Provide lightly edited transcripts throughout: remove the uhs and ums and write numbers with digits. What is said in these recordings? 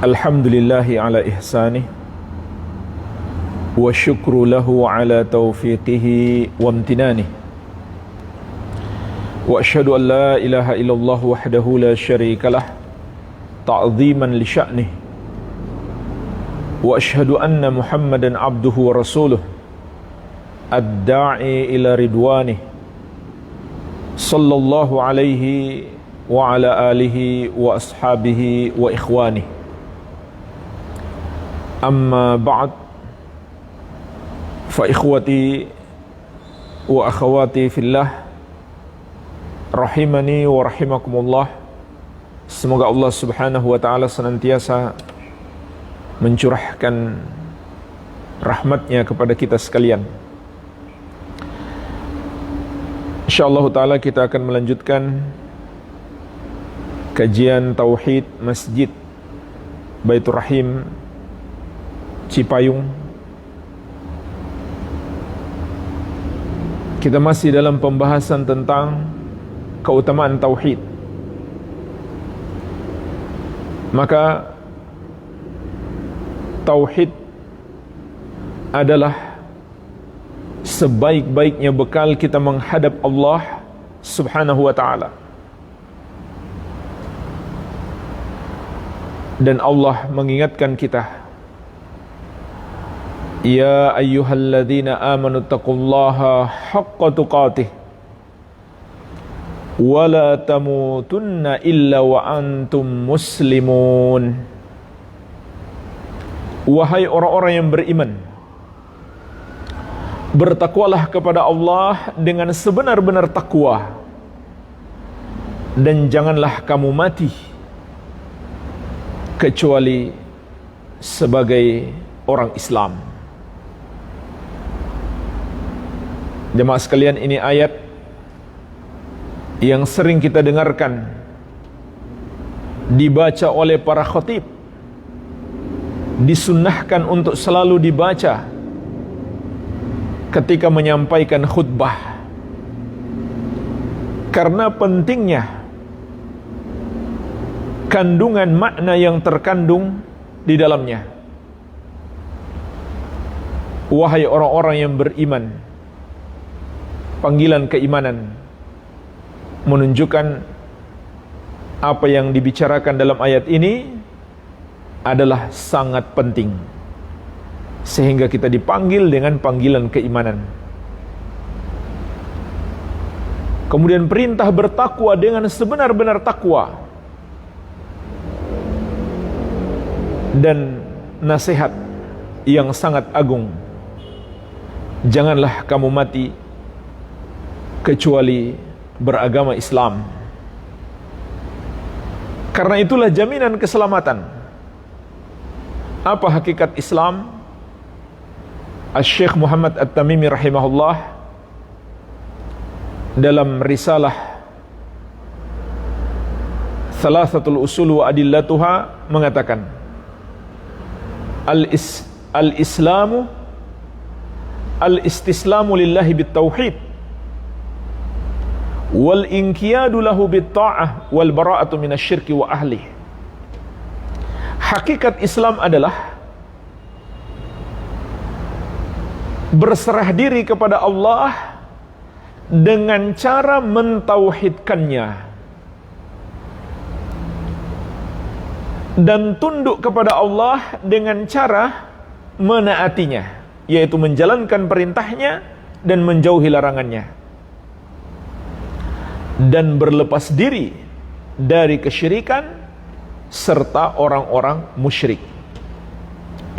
Alhamdulillahi ala ihsanih wa syukru lahu ala taufiqihi wa amtinanih wa ashhadu an la ilaha illallah wahdahu la syarikalah ta'ziman li sya'nih wa ashhadu anna Muhammadan abduhu wa rasuluh ad-da'i ila ridwanih sallallahu alaihi wa ala alihi wa ashabihi wa ikhwanih. Amma ba'd, fa ikhwati wa akhawati fillah rahimani wa rahimakumullah. Semoga Allah subhanahu wa ta'ala senantiasa mencurahkan rahmatnya kepada kita sekalian. InsyaAllah ta'ala kita akan melanjutkan kajian Tauhid Masjid Baitur Rahim Cipayung. Kita masih dalam pembahasan tentang keutamaan Tauhid. Maka Tauhid adalah sebaik-baiknya bekal kita menghadap Allah subhanahu wa ta'ala. Dan Allah mengingatkan kita, ya ayyuhalladzina amanu taqullaha haqqa tuqatih wa la tamutunna illa wa antum muslimun. Wahai orang-orang yang beriman, bertakwalah kepada Allah dengan sebenar-benar takwa, dan janganlah kamu mati kecuali sebagai orang Islam. Jemaah sekalian, ini ayat yang sering kita dengarkan dibaca oleh para khatib, disunnahkan untuk selalu dibaca ketika menyampaikan khutbah, karena pentingnya kandungan makna yang terkandung di dalamnya. Wahai orang-orang yang beriman, panggilan keimanan menunjukkan apa yang dibicarakan dalam ayat ini adalah sangat penting, sehingga kita dipanggil dengan panggilan keimanan. Kemudian perintah bertakwa dengan sebenar-benar takwa, dan nasihat yang sangat agung, janganlah kamu mati kecuali beragama Islam. Karena itulah jaminan keselamatan. Apa hakikat Islam? Asy-Syaikh Muhammad At-Tamimi rahimahullah dalam risalah Thalathatul Usul wa Adillatuha mengatakan, Al-Islamu al-istislamu lillahi bit-tauhid wal inqiyadu lahu bit-ta'ah wal bara'atu minasyirki wa ahlihi. Hakikat Islam adalah berserah diri kepada Allah dengan cara mentauhidkannya dan tunduk kepada Allah dengan cara menaatinya, yaitu menjalankan perintahnya dan menjauhi larangannya, dan berlepas diri dari kesyirikan serta orang-orang musyrik.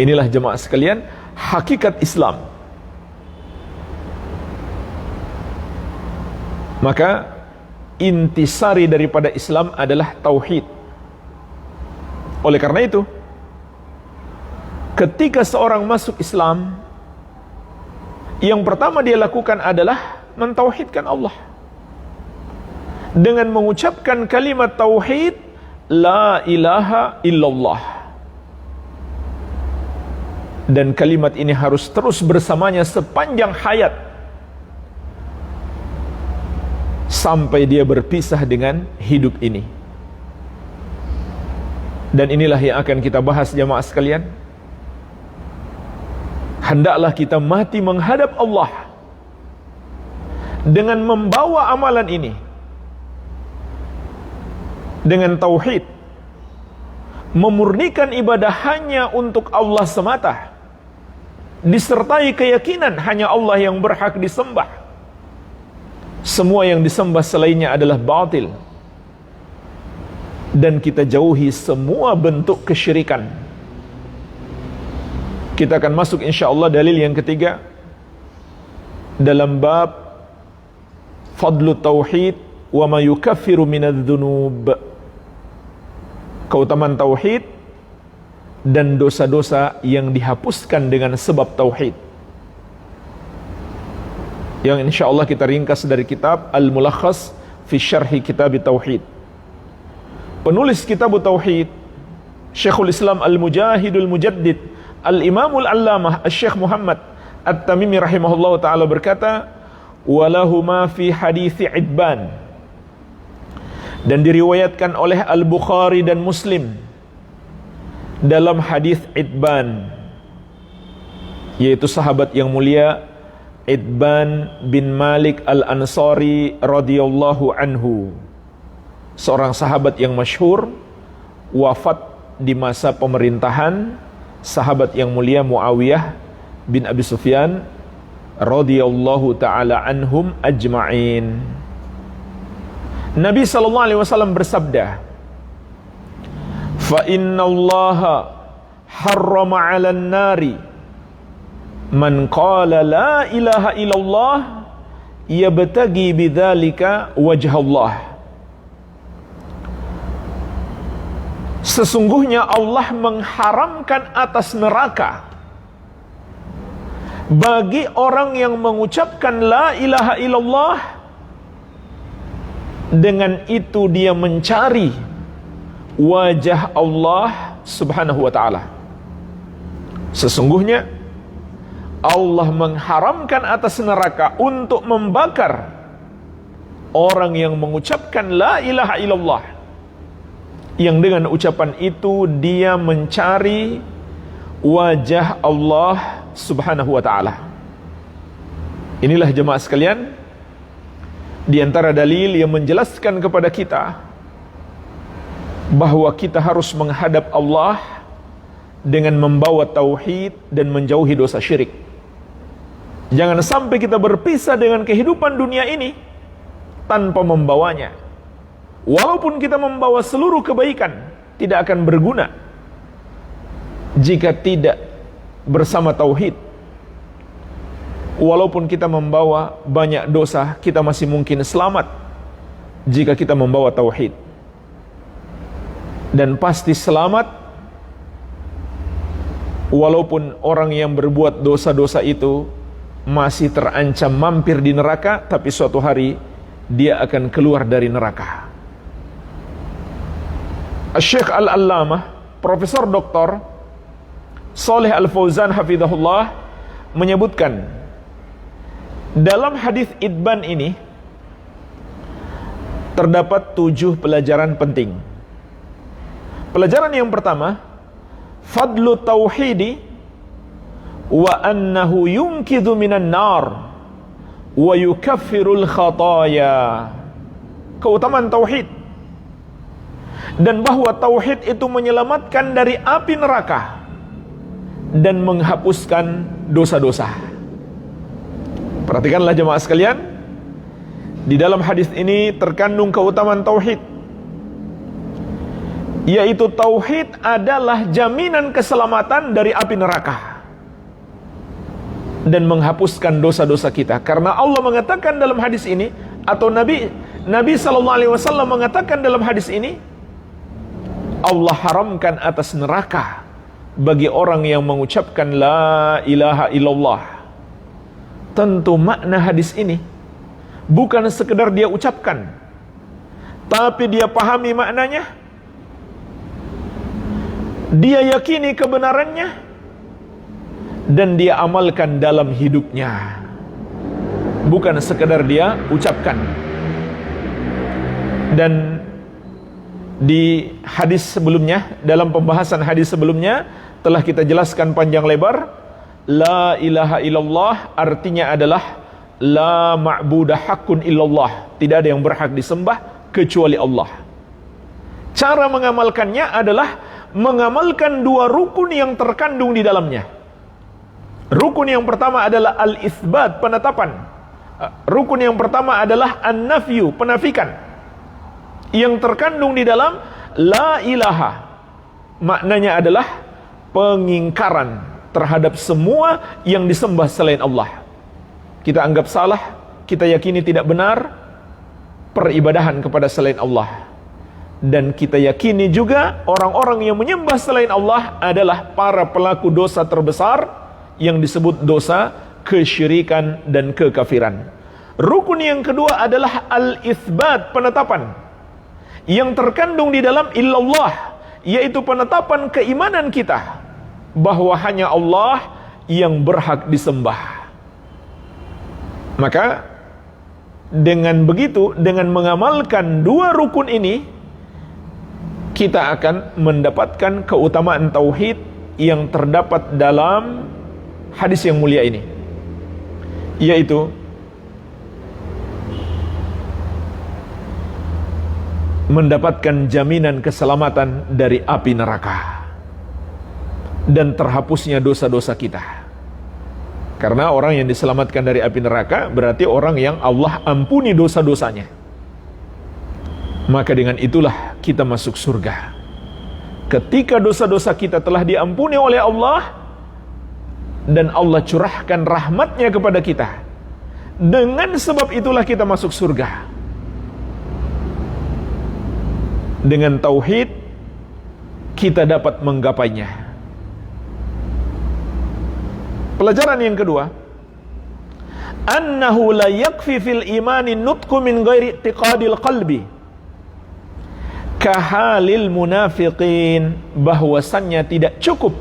Inilah jemaah sekalian hakikat Islam. Maka intisari daripada Islam adalah tauhid. Oleh karena itu, ketika seorang masuk Islam, yang pertama dia lakukan adalah mentauhidkan Allah dengan mengucapkan kalimat tauhid, la ilaha illallah. Dan kalimat ini harus terus bersamanya sepanjang hayat, sampai dia berpisah dengan hidup ini. Dan inilah yang akan kita bahas jamaah sekalian. Hendaklah kita mati menghadap Allah dengan membawa amalan ini, dengan tauhid, memurnikan ibadah hanya untuk Allah semata, disertai keyakinan hanya Allah yang berhak disembah. Semua yang disembah selainnya adalah batil. Dan kita jauhi semua bentuk kesyirikan. Kita akan masuk insyaAllah dalil yang ketiga dalam bab fadlu tauhid wa ma yukaffiru minadz dzunub. Keutamaan tauhid dan dosa-dosa yang dihapuskan dengan sebab tauhid. Yang insyaAllah kita ringkas dari kitab Al-Mulakhas fi Syarhi Kitab Tauhid. Penulis kitab Tauhid, Syekhul Islam Al-Mujahidul Mujaddid Al-Imamul Allamah Syekh Muhammad At-Tamimi rahimahullah ta'ala berkata, walahuma fi hadithi Idban, dan diriwayatkan oleh Al-Bukhari dan Muslim dalam hadis Idban, yaitu sahabat yang mulia Idban bin Malik Al-Ansari radhiyallahu anhu, seorang sahabat yang masyhur, wafat di masa pemerintahan sahabat yang mulia Muawiyah bin Abi Sufyan radhiyallahu ta'ala anhum ajma'in. Nabi SAW bersabda, fa inna allaha harrama 'alan nari man qala la ilaha illallah yabtagi bidzalika wajha Allah. Sesungguhnya Allah mengharamkan atas neraka bagi orang yang mengucapkan la ilaha illallah, dengan itu dia mencari wajah Allah subhanahu wa ta'ala. Sesungguhnya Allah mengharamkan atas neraka untuk membakar orang yang mengucapkan la ilaha illallah, yang dengan ucapan itu dia mencari wajah Allah subhanahu wa ta'ala. Inilah jemaah sekalian, di antara dalil yang menjelaskan kepada kita bahwa kita harus menghadap Allah dengan membawa tauhid dan menjauhi dosa syirik. Jangan sampai kita berpisah dengan kehidupan dunia ini tanpa membawanya. Walaupun kita membawa seluruh kebaikan, tidak akan berguna jika tidak bersama tauhid. Walaupun kita membawa banyak dosa, kita masih mungkin selamat jika kita membawa tauhid. Dan pasti selamat walaupun orang yang berbuat dosa-dosa itu masih terancam mampir di neraka, tapi suatu hari dia akan keluar dari neraka. Syekh Al-Allamah Profesor Dr. Shalih Al-Fauzan hafizahullah menyebutkan dalam hadis Idban ini terdapat 7 pelajaran penting. Pelajaran yang pertama, fadlu tauhidi wa annahu yunqidhu minan nar wa yukaffirul khataya. Keutamaan tauhid, dan bahwa tauhid itu menyelamatkan dari api neraka dan menghapuskan dosa-dosa. Perhatikanlah jemaah sekalian, di dalam hadis ini terkandung keutamaan tauhid, yaitu tauhid adalah jaminan keselamatan dari api neraka dan menghapuskan dosa-dosa kita. Karena Allah mengatakan dalam hadis ini, atau Nabi SAW mengatakan dalam hadis ini, Allah haramkan atas neraka bagi orang yang mengucapkan la ilaha illallah. Tentu makna hadis ini bukan sekedar dia ucapkan, tapi dia pahami maknanya, dia yakini kebenarannya, dan dia amalkan dalam hidupnya. Bukan sekedar dia ucapkan. Dan Di hadis sebelumnya, dalam pembahasan hadis sebelumnya telah kita jelaskan panjang lebar, la ilaha illallah artinya adalah la ma'budah haqqun illallah, tidak ada yang berhak disembah kecuali Allah. Cara mengamalkannya adalah mengamalkan dua rukun yang terkandung di dalamnya. Rukun yang pertama adalah al-itsbat, penetapan. Rukun yang pertama adalah an-nafyu, penafikan. Yang terkandung di dalam la ilaha, maknanya adalah pengingkaran terhadap semua yang disembah selain Allah. Kita anggap salah, kita yakini tidak benar peribadahan kepada selain Allah. Dan kita yakini juga orang-orang yang menyembah selain Allah adalah para pelaku dosa terbesar yang disebut dosa kesyirikan dan kekafiran. Rukun yang kedua adalah al-itsbat, penetapan yang terkandung di dalam illallah, yaitu penetapan keimanan kita bahwa hanya Allah yang berhak disembah. Maka dengan begitu, dengan mengamalkan dua rukun ini, kita akan mendapatkan keutamaan tauhid yang terdapat dalam hadis yang mulia ini, yaitu mendapatkan jaminan keselamatan dari api neraka dan terhapusnya dosa-dosa kita. Karena orang yang diselamatkan dari api neraka berarti orang yang Allah ampuni dosa-dosanya. Maka dengan itulah kita masuk surga. Ketika dosa-dosa kita telah diampuni oleh Allah dan Allah curahkan rahmatnya kepada kita, dengan sebab itulah kita masuk surga. Dengan tauhid kita dapat menggapainya. Pelajaran yang kedua, annahu la yakfi fil imani nutqu min ghairi i'tiqadil qalbi kahalil munafiqin, bahwasannya tidak cukup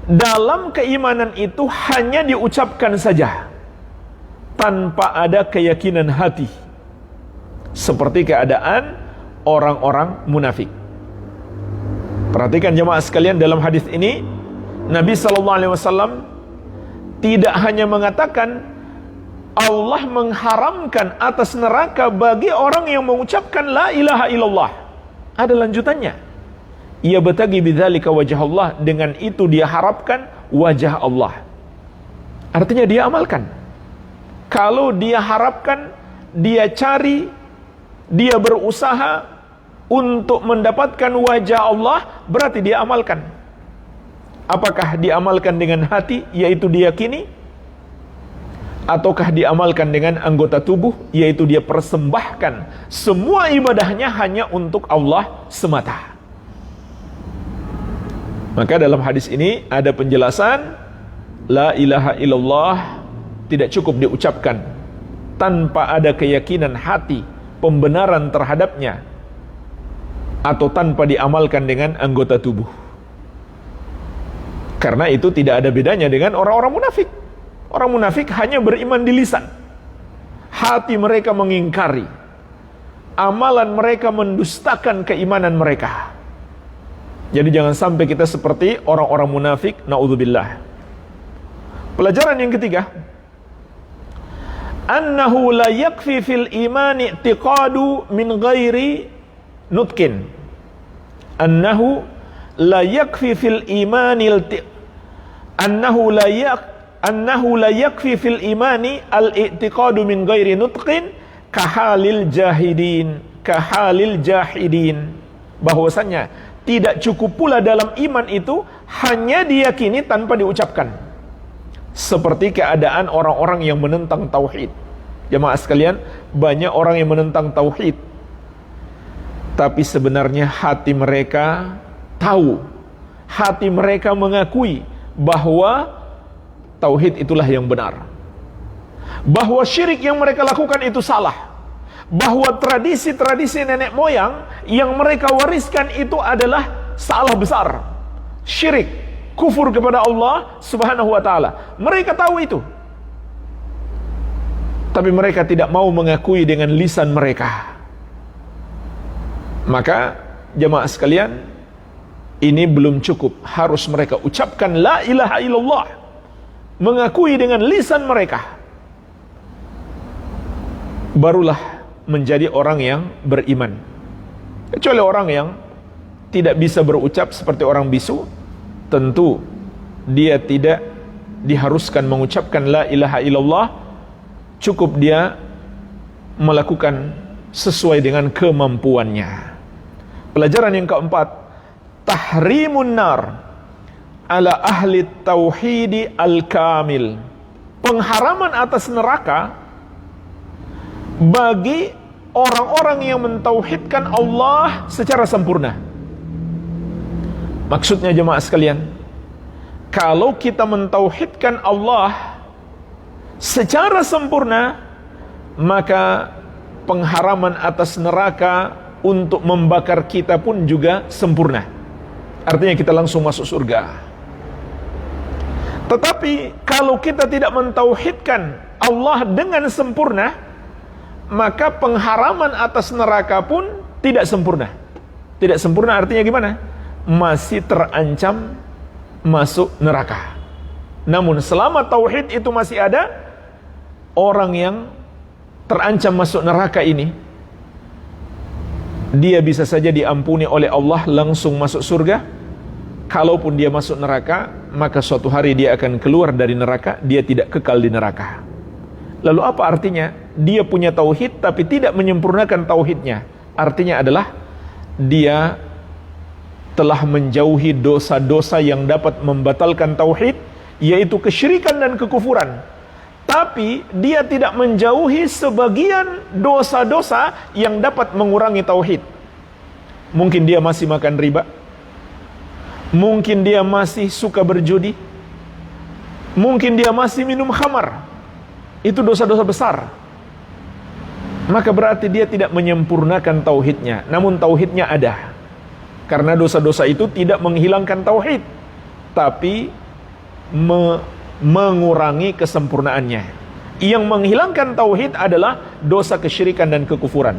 dalam keimanan itu hanya diucapkan saja tanpa ada keyakinan hati, seperti keadaan orang-orang munafik. Perhatikan jemaah sekalian, dalam hadis ini Nabi SAW tidak hanya mengatakan Allah mengharamkan atas neraka bagi orang yang mengucapkan la ilaha illallah. Ada lanjutannya, ia batagi bidzalika wajh Allah, dengan itu dia harapkan wajah Allah. Artinya dia amalkan. Kalau dia harapkan, dia cari, dia berusaha untuk mendapatkan wajah Allah, berarti dia amalkan. Apakah diamalkan dengan hati, yaitu diyakini, ataukah diamalkan dengan anggota tubuh, yaitu dia persembahkan semua ibadahnya hanya untuk Allah semata. Maka dalam hadis ini ada penjelasan la ilaha illallah tidak cukup diucapkan tanpa ada keyakinan hati, pembenaran terhadapnya, atau tanpa diamalkan dengan anggota tubuh. Karena itu tidak ada bedanya dengan orang-orang munafik. Orang munafik hanya beriman di lisan, hati mereka mengingkari, amalan mereka mendustakan keimanan mereka. Jadi jangan sampai kita seperti orang-orang munafik, naudzubillah. Pelajaran yang ketiga, annahu la yakfi fil imani i'tiqadu min ghairi nutkin. Annahu la yakfi fil imani annahu la yakfi fil imani al-i'tiqadu min ghairi nutqin kahalil jahidin, bahwasanya tidak cukup pula dalam iman itu hanya diyakini tanpa diucapkan, seperti keadaan orang-orang yang menentang tauhid. Jemaah sekalian, banyak orang yang menentang tauhid, tapi sebenarnya hati mereka tahu, hati mereka mengakui bahwa tauhid itulah yang benar, bahwa syirik yang mereka lakukan itu salah, bahwa tradisi-tradisi nenek moyang yang mereka wariskan itu adalah salah besar, syirik, kufur kepada Allah Subhanahu wa ta'ala. Mereka tahu itu, tapi mereka tidak mau mengakui dengan lisan mereka. Maka jemaah sekalian, ini belum cukup. Harus mereka ucapkan la ilaha illallah, mengakui dengan lisan mereka, barulah menjadi orang yang beriman. Kecuali orang yang tidak bisa berucap seperti orang bisu, tentu dia tidak diharuskan mengucapkan la ilaha illallah, cukup dia melakukan sesuai dengan kemampuannya. Pelajaran yang keempat, tahrimun nar ala ahli tauhidi al-kamil. Pengharaman atas neraka bagi orang-orang yang mentauhidkan Allah secara sempurna. Maksudnya jemaah sekalian, kalau kita mentauhidkan Allah secara sempurna, maka pengharaman atas neraka untuk membakar kita pun juga sempurna. Artinya kita langsung masuk surga. Tetapi kalau kita tidak mentauhidkan Allah dengan sempurna, maka pengharaman atas neraka pun tidak sempurna. Tidak sempurna artinya gimana? Masih terancam masuk neraka. Namun selama tauhid itu masih ada, orang yang terancam masuk neraka ini, dia bisa saja diampuni oleh Allah langsung masuk surga. Kalaupun dia masuk neraka, maka suatu hari dia akan keluar dari neraka, dia tidak kekal di neraka. Lalu apa artinya? Dia punya tauhid tapi tidak menyempurnakan tauhidnya. Artinya adalah dia telah menjauhi dosa-dosa yang dapat membatalkan tauhid, yaitu kesyirikan dan kekufuran. Tapi dia tidak menjauhi sebagian dosa-dosa yang dapat mengurangi tauhid. Mungkin dia masih makan riba, mungkin dia masih suka berjudi, mungkin dia masih minum khamar. Itu dosa-dosa besar. Maka berarti dia tidak menyempurnakan tauhidnya, namun tauhidnya ada. Karena dosa-dosa itu tidak menghilangkan tauhid, tapi mengurangi kesempurnaannya. Yang menghilangkan tauhid adalah dosa kesyirikan dan kekufuran.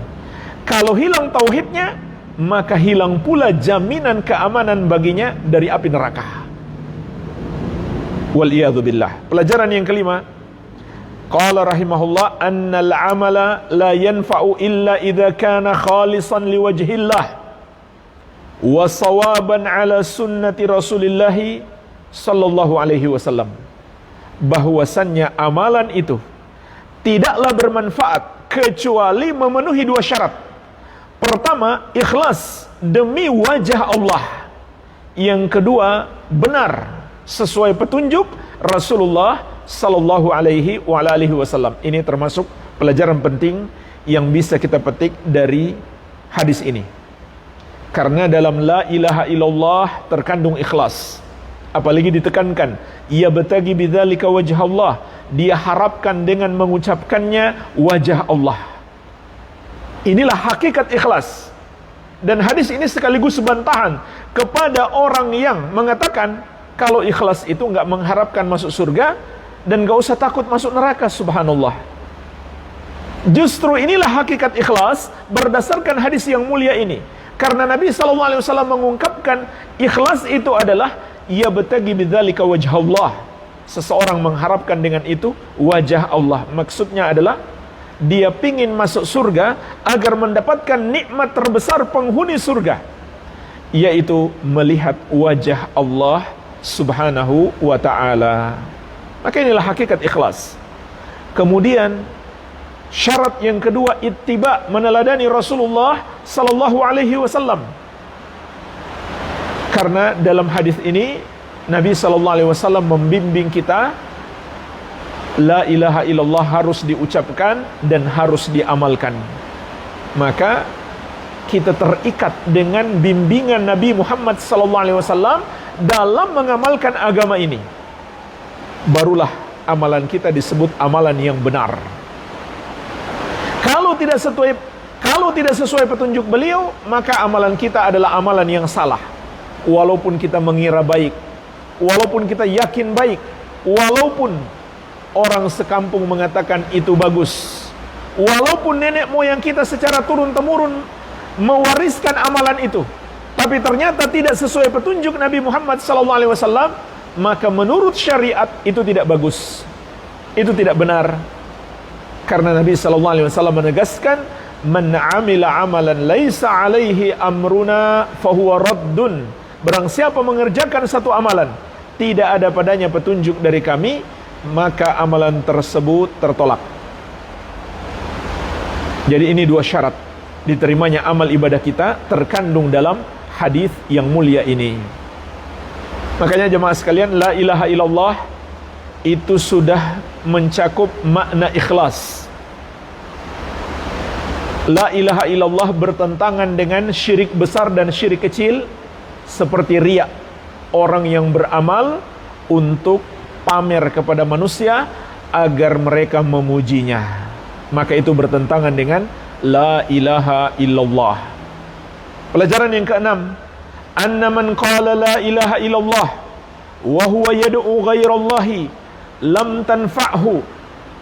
Kalau hilang tauhidnya, maka hilang pula jaminan keamanan baginya dari api neraka. Waliyadzubillah. Pelajaran yang kelima, qala rahimahullah, annal amala la yanfa'u illa idza kana khalisan liwajhillah wa sawaban ala sunnati Rasulillah sallallahu alaihi wasallam. Bahwasannya amalan itu tidaklah bermanfaat kecuali memenuhi dua syarat. Pertama, ikhlas demi wajah Allah. Yang kedua, benar sesuai petunjuk Rasulullah sallallahu alaihi wa alihi wasallam. Ini termasuk pelajaran penting yang bisa kita petik dari hadis ini. Karena dalam la ilaha illallah terkandung ikhlas. Apalagi ditekankan, ia betagi bidzalika wajh Allah. Dia harapkan dengan mengucapkannya wajah Allah. Inilah hakikat ikhlas. Dan hadis ini sekaligus bantahan kepada orang yang mengatakan kalau ikhlas itu enggak mengharapkan masuk surga dan enggak usah takut masuk neraka. Subhanallah. Justru inilah hakikat ikhlas berdasarkan hadis yang mulia ini. Karena Nabi SAW mengungkapkan ikhlas itu adalah yabtagi bidzalika wajh Allah. Seseorang mengharapkan dengan itu wajah Allah. Maksudnya adalah dia pingin masuk surga agar mendapatkan nikmat terbesar penghuni surga, yaitu melihat wajah Allah subhanahu wa ta'ala. Maka inilah hakikat ikhlas. Kemudian syarat yang kedua, ittiba, meneladani Rasulullah sallallahu alaihi wasallam. Karena dalam hadis ini Nabi sallallahu alaihi wasallam membimbing kita, la ilaha illallah harus diucapkan dan harus diamalkan. Maka kita terikat dengan bimbingan Nabi Muhammad sallallahu alaihi wasallam dalam mengamalkan agama ini. Barulah amalan kita disebut amalan yang benar. Kalau tidak sesuai petunjuk beliau, maka amalan kita adalah amalan yang salah. Walaupun kita mengira baik, walaupun kita yakin baik, walaupun orang sekampung mengatakan itu bagus, walaupun nenek moyang kita secara turun-temurun mewariskan amalan itu, tapi ternyata tidak sesuai petunjuk Nabi Muhammad SAW, maka menurut syariat itu tidak bagus, itu tidak benar. Karena Nabi SAW menegaskan, man amila amalan laisa alaihi amruna fahuwa raddun. Barang siapa mengerjakan satu amalan tidak ada padanya petunjuk dari kami, maka amalan tersebut tertolak. Jadi ini dua syarat diterimanya amal ibadah kita terkandung dalam hadis yang mulia ini. Makanya jemaah sekalian, la ilaha illallah itu sudah mencakup makna ikhlas. La ilaha illallah bertentangan dengan syirik besar dan syirik kecil seperti riya, orang yang beramal untuk pamer kepada manusia agar mereka memujinya, maka itu bertentangan dengan la ilaha illallah. Pelajaran yang keenam, anna man qala la ilaha illallah wa huwa yad'u ghairallahi lam tanfa'hu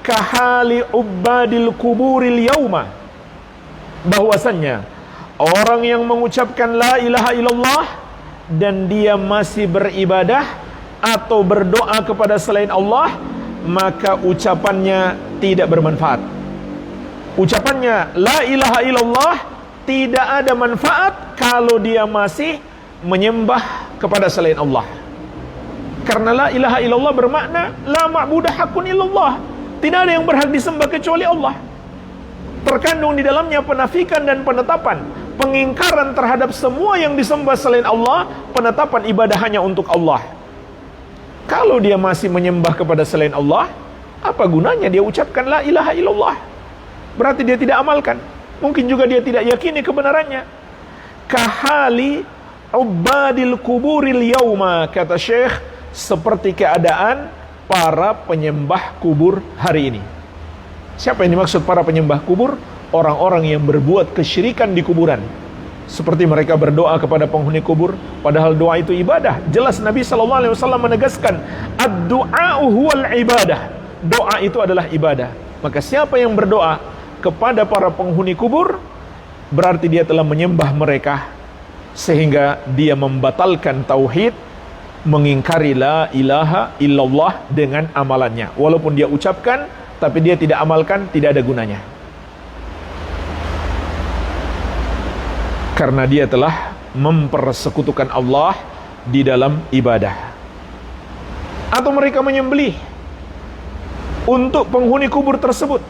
kahali ubadil kuburil yauma. Bahwasannya orang yang mengucapkan la ilaha illallah dan dia masih beribadah atau berdoa kepada selain Allah, maka ucapannya tidak bermanfaat. Ucapannya la ilaha illallah tidak ada manfaat kalau dia masih menyembah kepada selain Allah. Karena la ilaha illallah bermakna la ma'budah haqqun illallah, tidak ada yang berhak disembah kecuali Allah. Terkandung di dalamnya penafikan dan penetapan, pengingkaran terhadap semua yang disembah selain Allah, penetapan ibadah hanya untuk Allah. Kalau dia masih menyembah kepada selain Allah, apa gunanya dia ucapkan la ilaha illallah? Berarti dia tidak amalkan. Mungkin juga dia tidak yakini kebenarannya. Kahali ubadil kuburil yauma, kata Syekh, seperti keadaan para penyembah kubur hari ini. Siapa yang dimaksud para penyembah kubur? Orang-orang yang berbuat kesyirikan di kuburan. Seperti mereka berdoa kepada penghuni kubur, padahal doa itu ibadah. Jelas Nabi SAW menegaskan, ad-du'a'u huwal ibadah. Doa itu adalah ibadah. Maka siapa yang berdoa kepada para penghuni kubur, berarti dia telah menyembah mereka, sehingga dia membatalkan tauhid, mengingkari la ilaha illallah dengan amalannya. Walaupun dia ucapkan, tapi dia tidak amalkan, tidak ada gunanya. Karena dia telah mempersekutukan Allah di dalam ibadah. Atau mereka menyembelih untuk penghuni kubur tersebut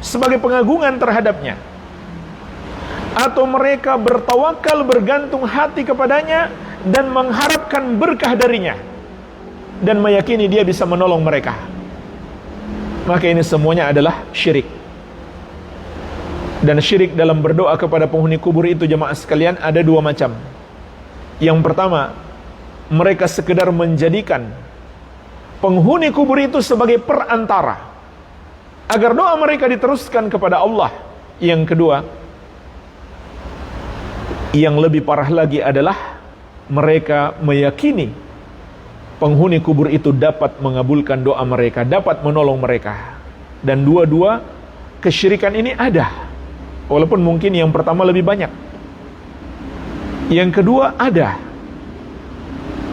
sebagai pengagungan terhadapnya. Atau mereka bertawakal, bergantung hati kepadanya dan mengharapkan berkah darinya dan meyakini dia bisa menolong mereka. Maka ini semuanya adalah syirik. Dan syirik dalam berdoa kepada penghuni kubur itu, jemaah sekalian, ada dua macam. Yang pertama, mereka sekedar menjadikan penghuni kubur itu sebagai perantara agar doa mereka diteruskan kepada Allah. Yang kedua, yang lebih parah lagi adalah mereka meyakini penghuni kubur itu dapat mengabulkan doa mereka, dapat menolong mereka. Dan dua-dua kesyirikan ini ada, walaupun mungkin yang pertama lebih banyak, yang kedua ada,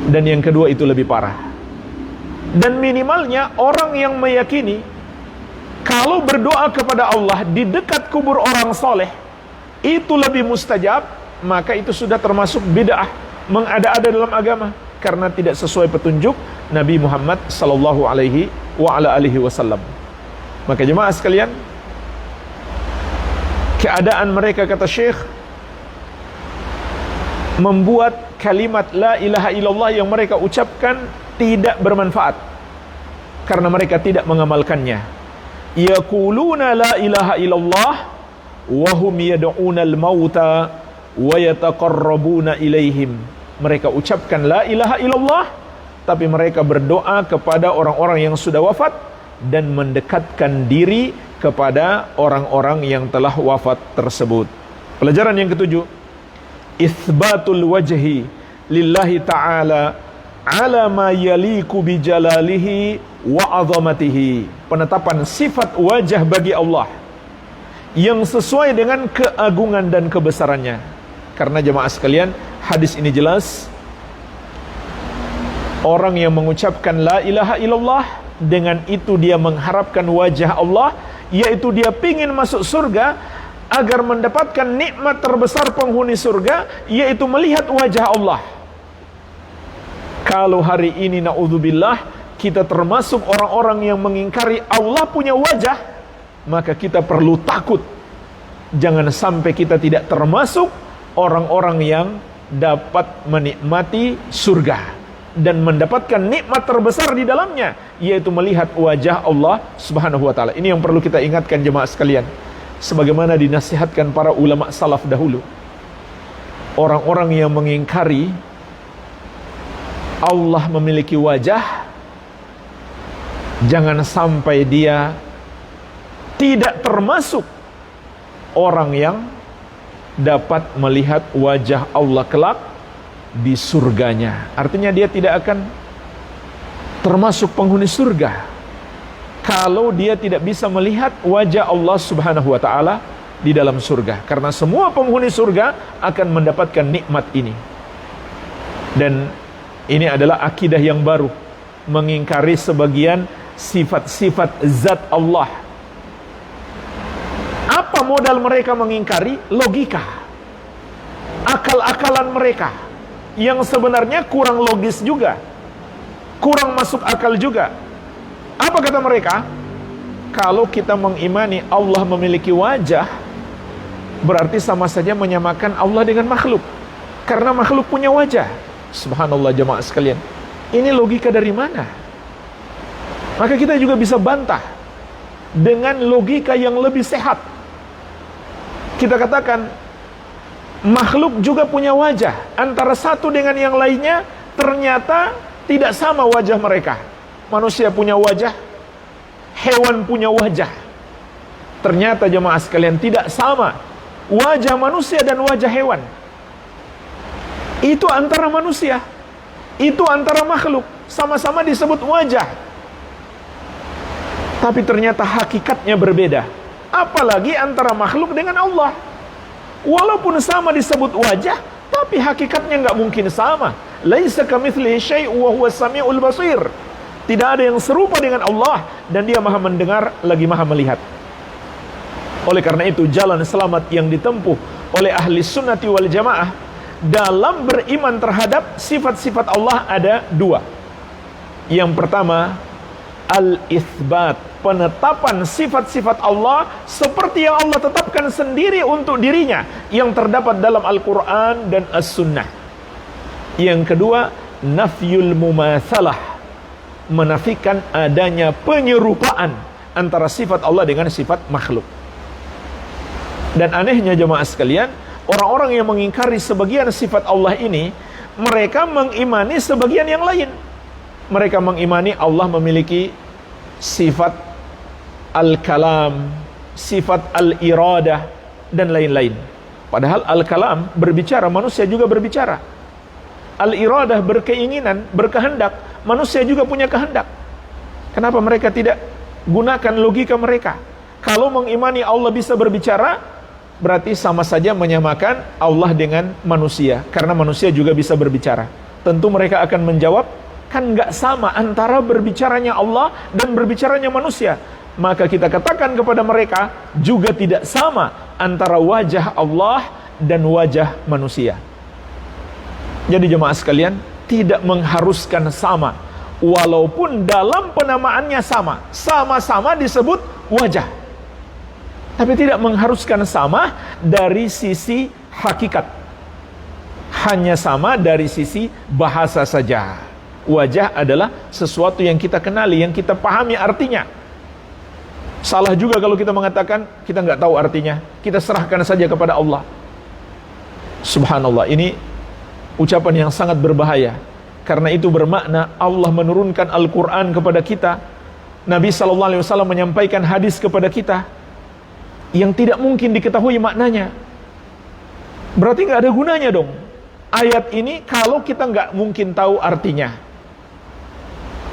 dan yang kedua itu lebih parah. Dan minimalnya orang yang meyakini kalau berdoa kepada Allah di dekat kubur orang soleh itu lebih mustajab, maka itu sudah termasuk bid'ah, mengada-ada dalam agama, karena tidak sesuai petunjuk Nabi Muhammad sallallahu alaihi wasallam. Maka jemaah sekalian, keadaan mereka, kata Syekh, membuat kalimat la ilaha illallah yang mereka ucapkan tidak bermanfaat karena mereka tidak mengamalkannya. Yaquluna la ilaha illallah wa hum yad'una al-mauta wa yataqarrabuna ilaihim. Mereka ucapkan la ilaha illallah, tapi mereka berdoa kepada orang-orang yang sudah wafat dan mendekatkan diri kepada orang-orang yang telah wafat tersebut. Pelajaran yang ketujuh, itsbatul wajhi lillahi ta'ala ala ma yaliku bi jalalihi wa azamatihi. Penetapan sifat wajah bagi Allah yang sesuai dengan keagungan dan kebesarannya. Karena jemaah sekalian, Hadis ini jelas, orang yang mengucapkan la ilaha illallah, dengan itu dia mengharapkan wajah Allah, yaitu dia pingin masuk surga agar mendapatkan nikmat terbesar penghuni surga, yaitu melihat wajah Allah. Kalau hari ini na'udzubillah kita termasuk orang-orang yang mengingkari Allah punya wajah, maka kita perlu takut jangan sampai kita tidak termasuk orang-orang yang dapat menikmati surga dan mendapatkan nikmat terbesar di dalamnya, yaitu melihat wajah Allah Subhanahu wa taala. Ini yang perlu kita ingatkan jemaah sekalian, sebagaimana dinasihatkan para ulama salaf dahulu. Orang-orang yang mengingkari Allah memiliki wajah, jangan sampai dia tidak termasuk orang yang dapat melihat wajah Allah kelak di surganya. Artinya dia tidak akan termasuk penghuni surga kalau dia tidak bisa melihat wajah Allah Subhanahu wa taala di dalam surga. Karena semua penghuni surga akan mendapatkan nikmat ini. Dan ini adalah akidah yang baru, mengingkari sebagian sifat-sifat zat Allah. Apa modal mereka mengingkari? Logika, akal-akalan mereka yang sebenarnya kurang logis juga, kurang masuk akal juga. Apa kata mereka? Kalau kita mengimani Allah memiliki wajah, berarti sama saja menyamakan Allah dengan makhluk, karena makhluk punya wajah. Subhanallah jemaah sekalian, ini logika dari mana? Maka kita juga bisa bantah dengan logika yang lebih sehat. Kita katakan makhluk juga punya wajah, antara satu dengan yang lainnya ternyata tidak sama wajah mereka. Manusia punya wajah, hewan punya wajah. Ternyata jemaah sekalian tidak sama wajah manusia dan wajah hewan. Itu antara manusia, itu antara makhluk, sama-sama disebut wajah, tapi ternyata hakikatnya berbeda. Apalagi antara makhluk dengan Allah. Walaupun sama disebut wajah, tapi hakikatnya nggak mungkin sama. Laisa kamitslihi syai'un wa huwas samiul basir. Tidak ada yang serupa dengan Allah, dan Dia Maha mendengar lagi Maha melihat. Oleh karena itu, jalan selamat yang ditempuh oleh ahli sunnati wal jamaah dalam beriman terhadap sifat-sifat Allah ada dua. Yang pertama, al-itsbat, penetapan sifat-sifat Allah seperti yang Allah tetapkan sendiri untuk dirinya, yang terdapat dalam Al-Quran dan As-Sunnah. Yang kedua, nafyul mumatsalah, menafikan adanya penyerupaan antara sifat Allah dengan sifat makhluk. Dan anehnya jemaah sekalian, orang-orang yang mengingkari sebagian sifat Allah ini, mereka mengimani sebagian yang lain. Mereka mengimani Allah memiliki sifat al-kalam, sifat al-iradah, dan lain-lain. Padahal al-kalam berbicara, manusia juga berbicara. Al-iradah berkeinginan, berkehendak, manusia juga punya kehendak. Kenapa mereka tidak gunakan logika mereka? Kalau mengimani Allah bisa berbicara, berarti sama saja menyamakan Allah dengan manusia, karena manusia juga bisa berbicara. Tentu mereka akan menjawab, kan nggak sama antara berbicaranya Allah dan berbicaranya manusia. Maka kita katakan kepada mereka, juga tidak sama antara wajah Allah dan wajah manusia. Jadi jemaah sekalian, tidak mengharuskan sama, walaupun dalam penamaannya sama, sama-sama disebut wajah, tapi tidak mengharuskan sama dari sisi hakikat, hanya sama dari sisi bahasa saja. Wajah adalah sesuatu yang kita kenali, yang kita pahami artinya. Salah juga kalau kita mengatakan kita nggak tahu artinya, kita serahkan saja kepada Allah. Subhanallah, ini ucapan yang sangat berbahaya. Karena itu bermakna Allah menurunkan Al-Quran kepada kita, Nabi SAW menyampaikan hadis kepada kita yang tidak mungkin diketahui maknanya. Berarti nggak ada gunanya dong ayat ini kalau kita nggak mungkin tahu artinya.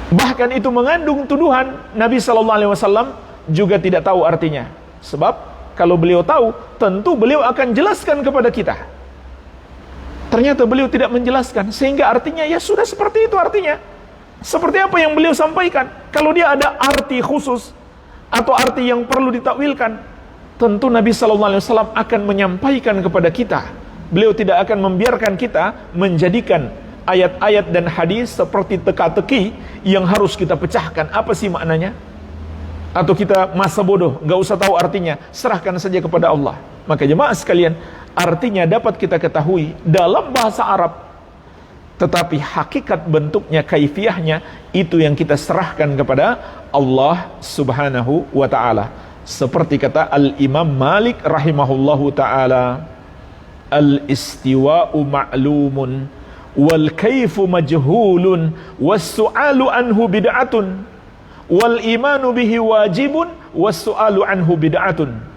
Bahkan itu mengandung tuduhan Nabi SAW juga tidak tahu artinya. Sebab kalau beliau tahu, tentu beliau akan jelaskan kepada kita. Ternyata beliau tidak menjelaskan, sehingga artinya ya sudah seperti itu artinya. Seperti apa yang beliau sampaikan. Kalau dia ada arti khusus atau arti yang perlu ditakwilkan, tentu Nabi SAW akan menyampaikan kepada kita. Beliau tidak akan membiarkan kita menjadikan ayat-ayat dan hadis seperti teka-teki yang harus kita pecahkan. Apa sih maknanya? Atau kita masa bodoh, nggak usah tahu artinya, serahkan saja kepada Allah. Maka jemaah sekalian, artinya dapat kita ketahui dalam bahasa Arab, tetapi hakikat bentuknya, kaifiyahnya, itu yang kita serahkan kepada Allah Subhanahu wa ta'ala. Seperti kata Al-Imam Malik rahimahullahu ta'ala, al-istiwa'u ma'lumun wal kaifu majhulun was su'alu anhu bid'atun wal imanu bihi wajibun was su'alu anhu bid'atun.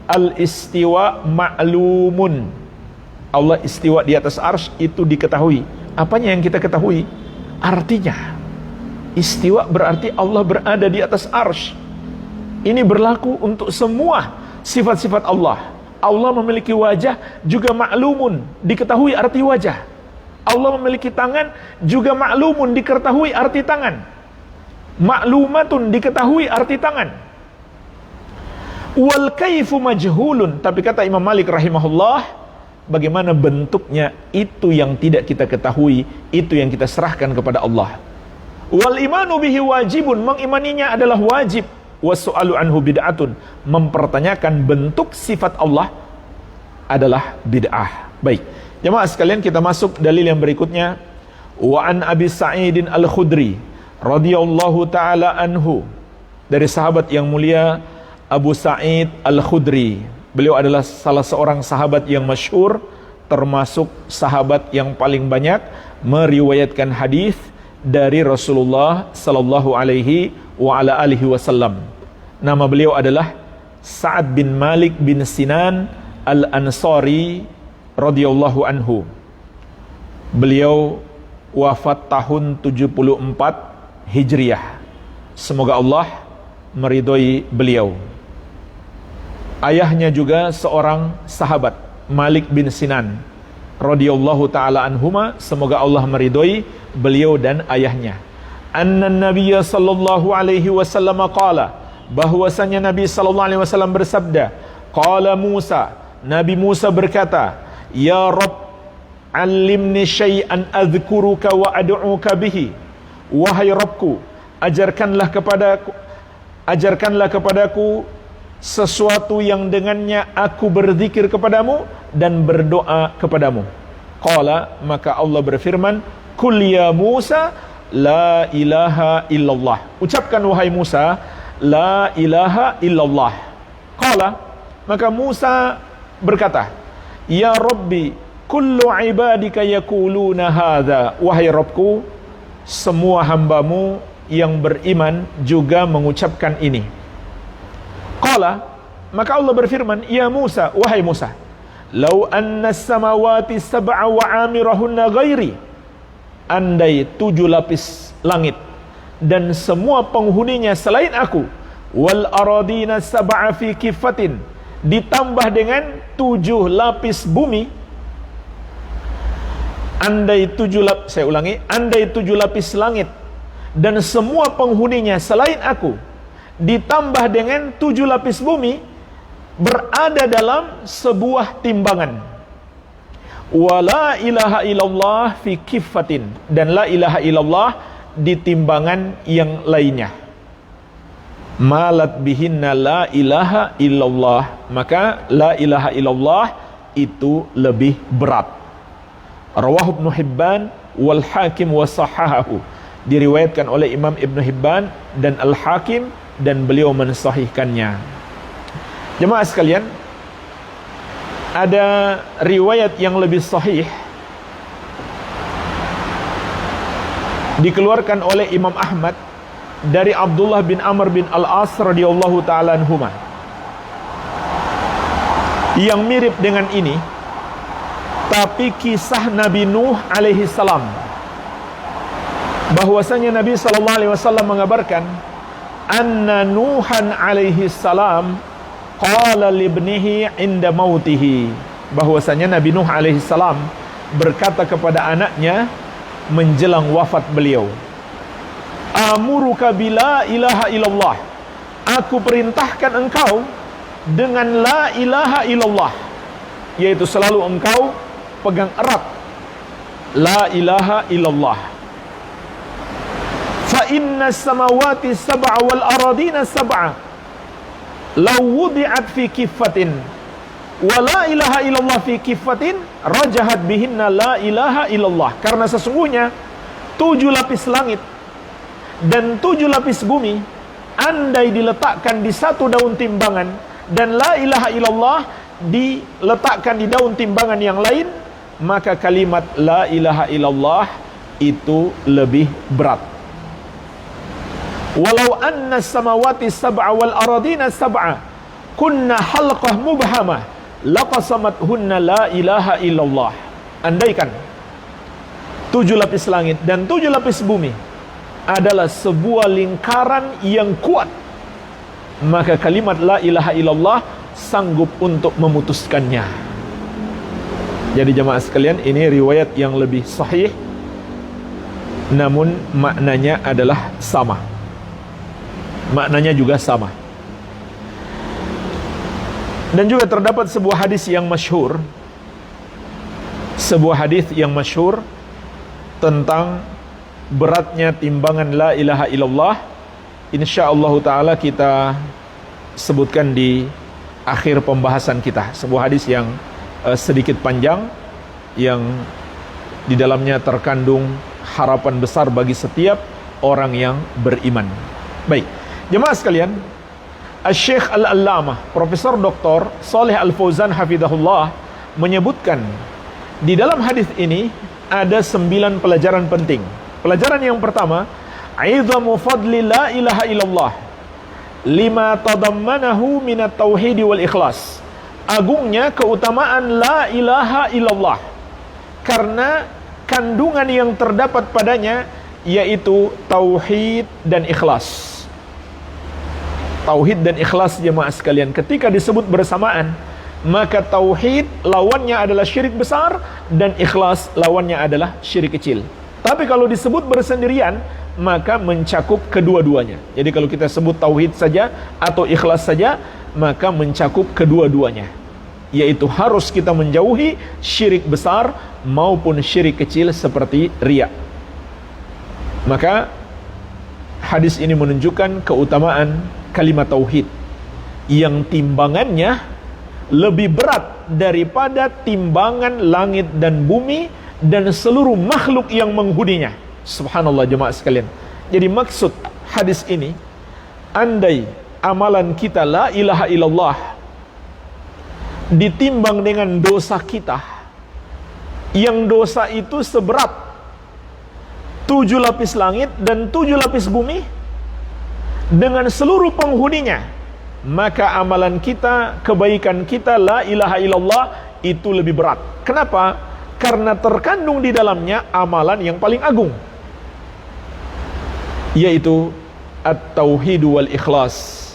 Al-istiwa ma'lumun, Allah istiwa di atas arsy, itu diketahui. Apanya yang kita ketahui? Artinya. Istiwa berarti Allah berada di atas arsy. Ini berlaku untuk semua sifat-sifat Allah. Allah memiliki wajah, juga ma'lumun, diketahui arti wajah. Allah memiliki tangan, juga ma'lumun, diketahui arti tangan. Ma'lumatun, diketahui arti tangan. Wal kaifu majhulun, tapi kata Imam Malik rahimahullah, bagaimana bentuknya itu yang tidak kita ketahui, itu yang kita serahkan kepada Allah. Wal imanu bihi wajibun, mengimaninya adalah wajib. Wasu'alu anhu bid'atun, mempertanyakan bentuk sifat Allah adalah bid'ah. Baik, jemaah sekalian, kita masuk dalil yang berikutnya. Wa an Abi Sa'idin Al-Khudri radhiyallahu taala anhu, dari sahabat yang mulia Abu Sa'id Al-Khudri. Beliau adalah salah seorang sahabat yang masyhur, termasuk sahabat yang paling banyak meriwayatkan hadis dari Rasulullah sallallahu alaihi wa ala alihi wasallam. Nama beliau adalah Sa'ad bin Malik bin Sinan Al-Ansari radhiyallahu anhu. Beliau wafat tahun 74 Hijriah. Semoga Allah meridhoi beliau. Ayahnya juga seorang sahabat, Malik bin Sinan radhiyallahu taala anhuma, semoga Allah meridhoi beliau dan ayahnya. Anna Nabiyya sallallahu alaihi wasallam qala, bahwasanya Nabi sallallahu alaihi wasallam bersabda, qala Musa, Nabi Musa berkata, ya Rabb, allimni syai'an adzkuruka wa ad'uka bihi. Wahai Rabbku, ajarkanlah kepadaku sesuatu yang dengannya aku berzikir kepadamu dan berdoa kepadamu. Qala, maka Allah berfirman, Qul ya Musa la ilaha illallah. Ucapkan wahai Musa, la ilaha illallah. Qala, maka Musa berkata, ya Rabbi, kullu ibadika yaquluna hadza. Wahai Rabbku, semua hambamu yang beriman juga mengucapkan ini. Qala, maka Allah berfirman, ya Musa, wahai Musa, lau anna samawati sab'a wa amirahunna ghairi, andai 7 lapis langit dan semua penghuninya selain aku, wal aradina sab'a fi kifatin, ditambah dengan 7 lapis bumi, andai 7 lapis langit dan semua penghuninya selain aku, ditambah dengan 7 lapis bumi, berada dalam sebuah timbangan. Wala ilaha illallah fi kifatin, dan la ilaha illallah di timbangan yang lainnya. Malat bihinna la ilaha illallah, maka la ilaha illallah itu lebih berat. Rawahu Ibnu Hibban wal Hakim wa sahahahu, diriwayatkan oleh Imam Ibnu Hibban dan Al-Hakim, dan beliau mensahihkannya. Jemaah sekalian, ada riwayat yang lebih sahih dikeluarkan oleh Imam Ahmad dari Abdullah bin Amr bin Al-As radhiyallahu taala anhuma, yang mirip dengan ini, tapi kisah Nabi Nuh alaihi salam, bahwasanya Nabi sallallahu alaihi wasallam mengabarkan anna Nuhan alaihi salam qala libnihi inda mautihi, bahwasanya Nabi Nuh alaihi salam berkata kepada anaknya menjelang wafat beliau, amuruka bila ilaha illallah, aku perintahkan engkau dengan la ilaha illallah, yaitu selalu engkau pegang erat la ilaha illallah. Fa inna samawati sab'a wal aradina sab'a law wudi'at fi kiffatin wa la ilaha illallah fi kiffatin rajahat bihinna la ilaha illallah. Karena sesungguhnya 7 lapis langit dan 7 lapis bumi andai diletakkan di satu daun timbangan dan la ilaha illallah diletakkan di daun timbangan yang lain, maka kalimat la ilaha illallah itu lebih berat. Walau anna samawati sab'a wal aradina sab'a kunna halqah mubhamah laqasamathunna la ilaha illallah. Andaikan 7 lapis langit dan 7 lapis bumi adalah sebuah lingkaran yang kuat, maka kalimat la ilaha illallah sanggup untuk memutuskannya. Jadi jemaah sekalian, ini riwayat yang lebih sahih, namun maknanya adalah sama. Maknanya juga sama. Dan juga terdapat sebuah hadis yang masyhur, tentang beratnya timbangan la ilaha illallah. Insyaallah taala kita sebutkan di akhir pembahasan kita. Sebuah hadis yang sedikit panjang, yang di dalamnya terkandung harapan besar bagi setiap orang yang beriman. Baik, jemaah sekalian, Syekh Al-Allamah Profesor Dr. Shalih Al-Fauzan hafizahullah menyebutkan di dalam hadis ini ada 9 pelajaran penting. Pelajaran yang pertama, aizamu fadli la ilaha illallah lima tadammanahu minat tauhid wal ikhlas. Agungnya keutamaan la ilaha illallah karena kandungan yang terdapat padanya yaitu tauhid dan ikhlas. Tauhid dan ikhlas jemaah sekalian, ketika disebut bersamaan, maka tauhid lawannya adalah syirik besar dan ikhlas lawannya adalah syirik kecil. Tapi kalau disebut bersendirian, maka mencakup kedua-duanya. Jadi kalau kita sebut tauhid saja atau ikhlas saja, maka mencakup kedua-duanya, yaitu harus kita menjauhi syirik besar maupun syirik kecil seperti riya. Maka hadis ini menunjukkan keutamaan kalimat tauhid yang timbangannya lebih berat daripada timbangan langit dan bumi dan seluruh makhluk yang menghuninya. Subhanallah jemaah sekalian. Jadi maksud hadis ini, andai amalan kita la ilaha illallah ditimbang dengan dosa kita, yang dosa itu seberat 7 lapis langit dan 7 lapis bumi dengan seluruh penghuninya, maka amalan kita, kebaikan kita la ilaha illallah itu lebih berat. Kenapa? Karena terkandung di dalamnya amalan yang paling agung, yaitu at-tauhid wal ikhlas,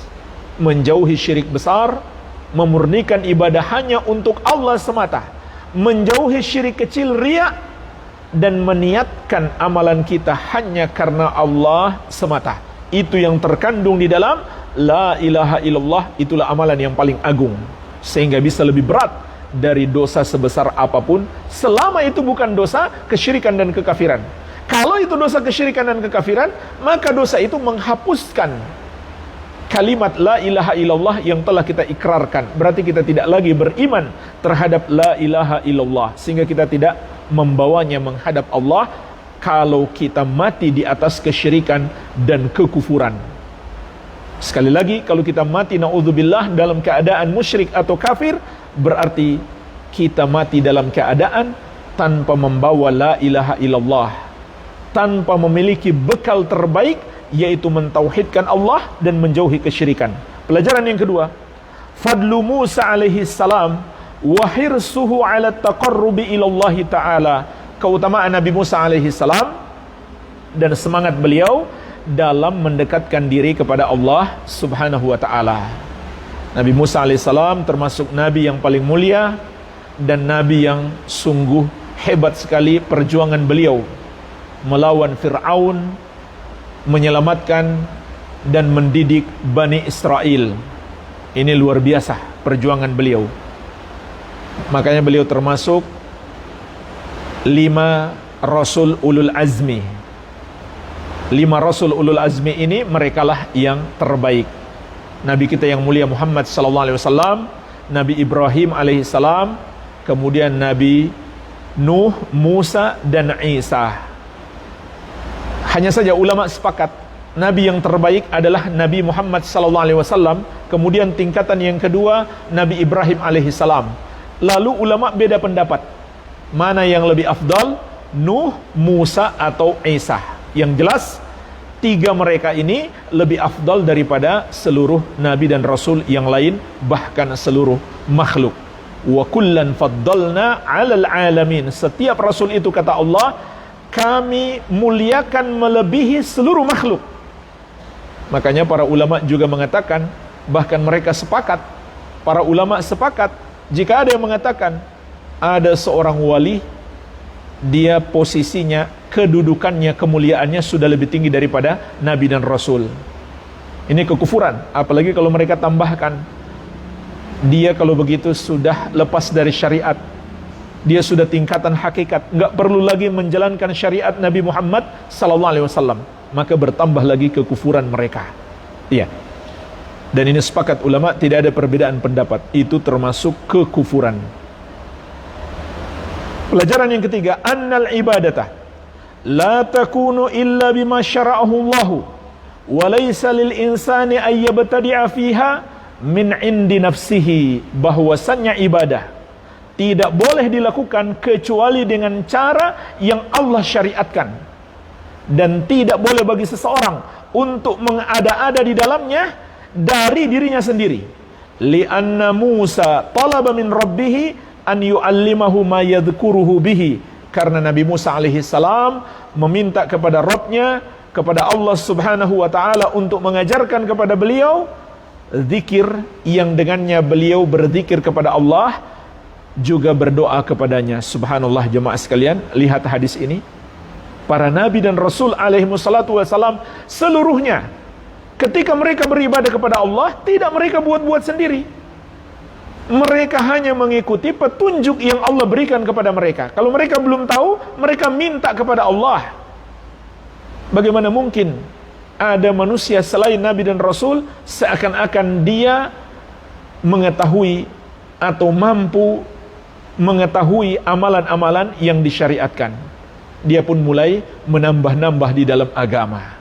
menjauhi syirik besar, memurnikan ibadah hanya untuk Allah semata, menjauhi syirik kecil riya, dan meniatkan amalan kita hanya karena Allah semata. Itu yang terkandung di dalam la ilaha illallah, itulah amalan yang paling agung, sehingga bisa lebih berat dari dosa sebesar apapun, selama itu bukan dosa kesyirikan dan kekafiran. Kalau itu dosa kesyirikan dan kekafiran, maka dosa itu menghapuskan kalimat la ilaha illallah yang telah kita ikrarkan. Berarti kita tidak lagi beriman terhadap la ilaha illallah, sehingga kita tidak membawanya menghadap Allah kalau kita mati di atas kesyirikan dan kekufuran. Sekali lagi, kalau kita mati na'udzubillah dalam keadaan musyrik atau kafir, berarti kita mati dalam keadaan tanpa membawa la ilaha illallah, tanpa memiliki bekal terbaik, yaitu mentauhidkan Allah dan menjauhi kesyirikan. Pelajaran yang kedua, fadlu Musa alaihi salam wa hirsuhu ala taqarrubi ilallahi ta'ala. Keutamaan Nabi Musa alaihi salam dan semangat beliau dalam mendekatkan diri kepada Allah subhanahu wa ta'ala. Nabi Musa alaihi salam termasuk Nabi yang paling mulia dan Nabi yang sungguh hebat sekali perjuangan beliau melawan Fir'aun, menyelamatkan dan mendidik Bani Israel. Ini luar biasa perjuangan beliau. Makanya beliau termasuk 5 Rasul Ulul Azmi. 5 Rasul Ulul Azmi ini merekalah yang terbaik. Nabi kita yang mulia Muhammad sallallahu alaihi wasallam, Nabi Ibrahim alaihi salam, kemudian Nabi Nuh, Musa dan Isa. Hanya saja ulama sepakat Nabi yang terbaik adalah Nabi Muhammad sallallahu alaihi wasallam, kemudian tingkatan yang kedua Nabi Ibrahim alaihi salam. Lalu ulama beda pendapat. Mana yang lebih afdal? Nuh, Musa atau Isa? Yang jelas 3 mereka ini lebih afdal daripada seluruh nabi dan rasul yang lain, bahkan seluruh makhluk. Wa kullan faddalna 'alal 'alamin. Setiap rasul itu kata Allah, kami muliakan melebihi seluruh makhluk. Makanya para ulama juga mengatakan, bahkan mereka sepakat, para ulama sepakat, jika ada yang mengatakan ada seorang wali, dia posisinya, kedudukannya, kemuliaannya sudah lebih tinggi daripada nabi dan rasul. Ini kekufuran. Apalagi kalau mereka tambahkan, dia kalau begitu sudah lepas dari syariat, dia sudah tingkatan hakikat, nggak perlu lagi menjalankan syariat Nabi Muhammad sallallahu alaihi wasallam, maka bertambah lagi kekufuran mereka. Iya. Dan ini sepakat ulama, tidak ada perbedaan pendapat, itu termasuk kekufuran. Pelajaran yang ketiga, annal ibadata la takunu illa bima syara'ahu Allahu wa laysa lil insani ay yabtadi'a fiha min indi nafsihi. Bahwasannya ibadah tidak boleh dilakukan kecuali dengan cara yang Allah syariatkan, dan tidak boleh bagi seseorang untuk mengada-ada di dalamnya dari dirinya sendiri. Li'anna Musa talaba min rabbih an yu'allimahu ma yadhkuruhu bihi. Karena Nabi Musa alaihi salam meminta kepada Rabbnya, kepada Allah subhanahu wa ta'ala, untuk mengajarkan kepada beliau zikir yang dengannya beliau berzikir kepada Allah, juga berdoa kepadanya. Subhanallah jemaah sekalian, lihat hadis ini. Para nabi dan rasul alaihi wassalatu wassalam seluruhnya, ketika mereka beribadah kepada Allah, tidak mereka buat-buat sendiri. Mereka hanya mengikuti petunjuk yang Allah berikan kepada mereka. Kalau mereka belum tahu, mereka minta kepada Allah. Bagaimana mungkin ada manusia selain nabi dan rasul seakan-akan dia mengetahui atau mampu mengetahui amalan-amalan yang disyariatkan? Dia pun mulai menambah-nambah di dalam agama.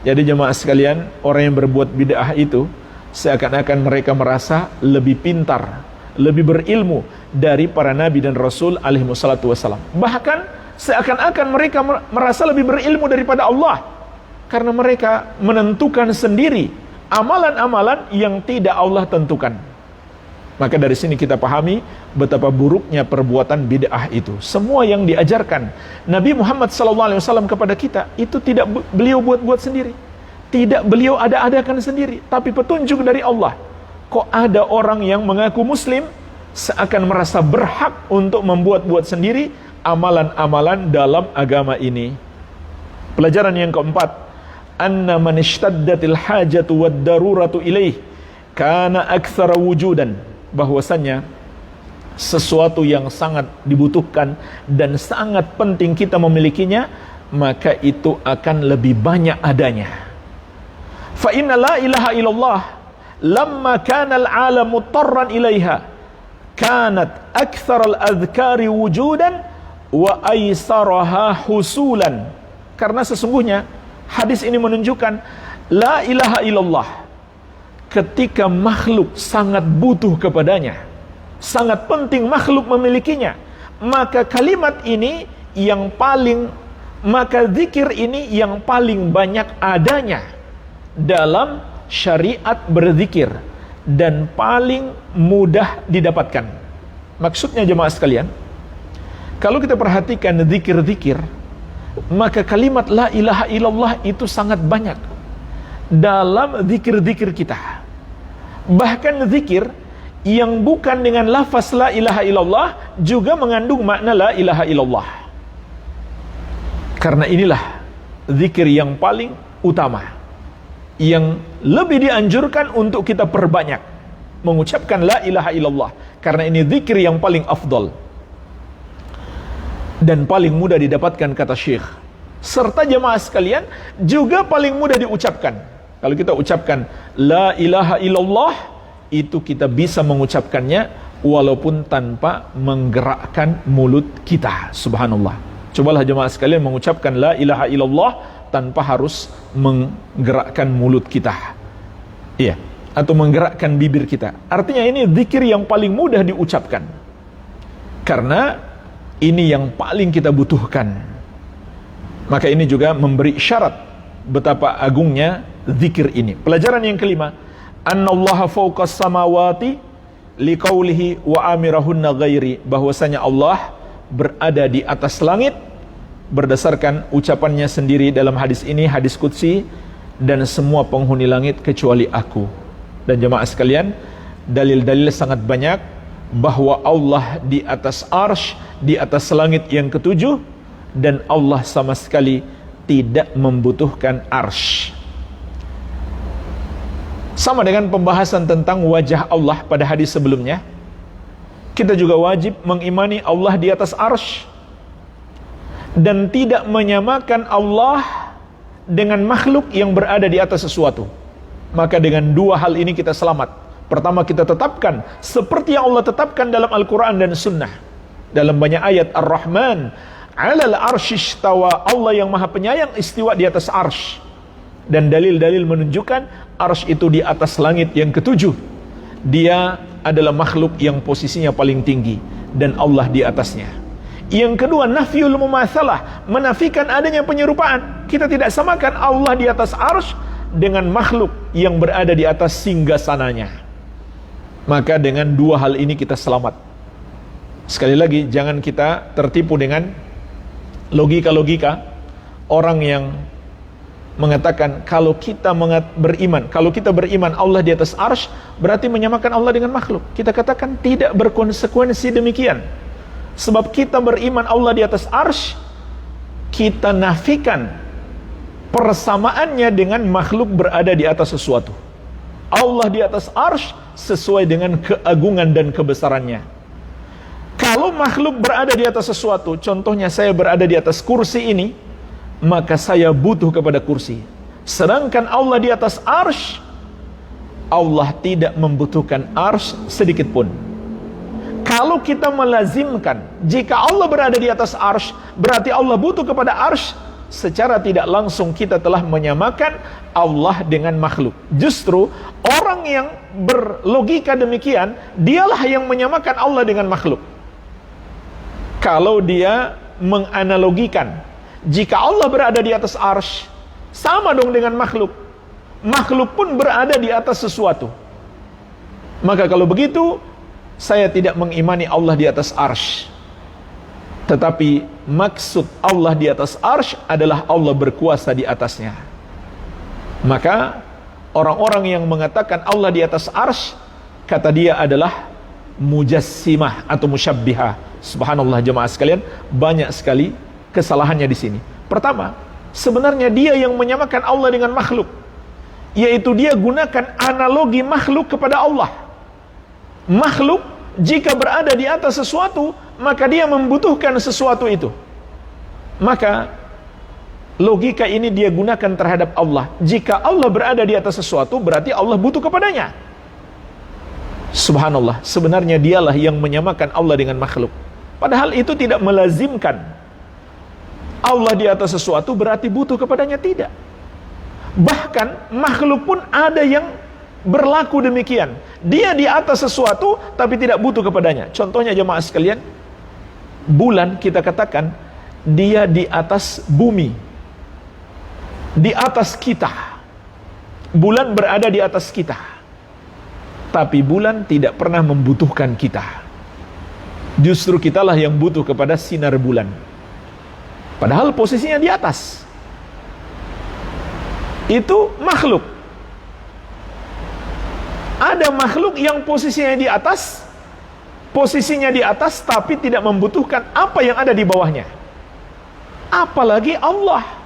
Jadi jemaah sekalian, orang yang berbuat bid'ah itu seakan-akan mereka merasa lebih pintar, lebih berilmu dari para nabi dan rasul alaihi wassalatu wassalam. Bahkan seakan-akan mereka merasa lebih berilmu daripada Allah, karena mereka menentukan sendiri amalan-amalan yang tidak Allah tentukan. Maka dari sini kita pahami betapa buruknya perbuatan bid'ah itu. Semua yang diajarkan Nabi Muhammad SAW kepada kita, itu tidak beliau buat-buat sendiri, tidak beliau ada-adakan sendiri, tapi petunjuk dari Allah. Kok ada orang yang mengaku muslim seakan merasa berhak untuk membuat-buat sendiri amalan-amalan dalam agama ini. Pelajaran yang keempat, anna man ishtaddatil hajatu wad daruratu ilaih kana aktsara wujudan. Bahwasannya sesuatu yang sangat dibutuhkan dan sangat penting kita memilikinya, maka itu akan lebih banyak adanya. Fa inna la ilaha illallah lamma kana al-alam mutarran ilaiha kanat aktsar al-adhkari wujudan wa aisaraha husulan. Karena sesungguhnya hadis ini menunjukkan la ilaha illallah, ketika makhluk sangat butuh kepadanya, sangat penting makhluk memilikinya, maka kalimat ini yang paling, maka zikir ini yang paling banyak adanya dalam syariat berzikir dan paling mudah didapatkan. Maksudnya jemaah sekalian, kalau kita perhatikan zikir-zikir, maka kalimat la ilaha illallah itu sangat banyak dalam zikir-zikir kita. Bahkan zikir yang bukan dengan lafaz la ilaha illallah juga mengandung makna la ilaha illallah. Karena inilah zikir yang paling utama, yang lebih dianjurkan untuk kita perbanyak mengucapkan la ilaha illallah, karena ini zikir yang paling afdal dan paling mudah didapatkan, kata Syekh. Serta jemaah sekalian, juga paling mudah diucapkan. Kalau kita ucapkan la ilaha illallah, itu kita bisa mengucapkannya walaupun tanpa menggerakkan mulut kita. Subhanallah. Cobalah jemaah sekalian mengucapkan la ilaha illallah tanpa harus menggerakkan mulut kita. Iya, atau menggerakkan bibir kita. Artinya ini zikir yang paling mudah diucapkan. Karena ini yang paling kita butuhkan. Maka ini juga memberi syarat betapa agungnya zikir ini. Pelajaran yang kelima, annallaha fawqas samawati liqaulihi wa amirahunna ghairi, bahwasanya Allah berada di atas langit berdasarkan ucapannya sendiri dalam hadis ini, hadis qudsi, dan semua penghuni langit kecuali aku. Dan jemaah sekalian, dalil-dalil sangat banyak bahwa Allah di atas arsy, di atas langit yang ketujuh, dan Allah sama sekali tidak membutuhkan arsy. Sama dengan pembahasan tentang wajah Allah pada hadis sebelumnya, kita juga wajib mengimani Allah di atas arsy dan tidak menyamakan Allah dengan makhluk yang berada di atas sesuatu. Maka dengan dua hal ini kita selamat. Pertama, kita tetapkan seperti yang Allah tetapkan dalam Al-Quran dan Sunnah. Dalam banyak ayat, Ar-Rahman 'alal arsy istawa, Allah yang maha penyayang istiwa di atas arsy. Dan dalil-dalil menunjukkan arsy itu di atas langit yang ketujuh. Dia adalah makhluk yang posisinya paling tinggi, dan Allah di atasnya. Yang kedua, nafyul mumatsalah, menafikan adanya penyerupaan. Kita tidak samakan Allah di atas arsy dengan makhluk yang berada di atas singgasananya. Maka dengan dua hal ini kita selamat. Sekali lagi, jangan kita tertipu dengan logika-logika orang yang mengatakan kalau kita beriman Allah di atas arsy berarti menyamakan Allah dengan makhluk. Kita katakan tidak berkonsekuensi demikian. Sebab kita beriman Allah di atas arsy, kita nafikan persamaannya dengan makhluk berada di atas sesuatu. Allah di atas arsy sesuai dengan keagungan dan kebesarannya. Kalau makhluk berada di atas sesuatu, contohnya saya berada di atas kursi ini, maka saya butuh kepada kursi. Sedangkan Allah di atas arsy, Allah tidak membutuhkan arsy sedikit pun. Kalau kita melazimkan, jika Allah berada di atas arsy, berarti Allah butuh kepada arsy, secara tidak langsung kita telah menyamakan Allah dengan makhluk. Justru orang yang berlogika demikian, dialah yang menyamakan Allah dengan makhluk. Kalau dia menganalogikan, jika Allah berada di atas arsy, sama dong dengan makhluk. Makhluk pun berada di atas sesuatu. Maka kalau begitu, saya tidak mengimani Allah di atas arsy. Tetapi maksud Allah di atas arsy adalah Allah berkuasa di atasnya. Maka orang-orang yang mengatakan Allah di atas arsy, kata dia adalah mujassimah atau musyabbihah. Subhanallah jemaah sekalian, banyak sekali kesalahannya di sini. Pertama, sebenarnya dia yang menyamakan Allah dengan makhluk, yaitu dia gunakan analogi makhluk kepada Allah. Makhluk jika berada di atas sesuatu, maka dia membutuhkan sesuatu itu. Maka logika ini dia gunakan terhadap Allah. Jika Allah berada di atas sesuatu, berarti Allah butuh kepadanya. Subhanallah, sebenarnya dialah yang menyamakan Allah dengan makhluk. Padahal itu tidak melazimkan Allah di atas sesuatu berarti butuh kepadanya, tidak. Bahkan makhluk pun ada yang berlaku demikian. Dia di atas sesuatu tapi tidak butuh kepadanya. Contohnya jemaah sekalian, bulan kita katakan dia di atas bumi, di atas kita. Bulan berada di atas kita, tapi bulan tidak pernah membutuhkan kita. Justru kitalah yang butuh kepada sinar bulan. Padahal posisinya di atas. Itu makhluk. Ada ada makhluk yang posisinya di atas tapi tidak membutuhkan apa yang ada di bawahnya. Apalagi Allah.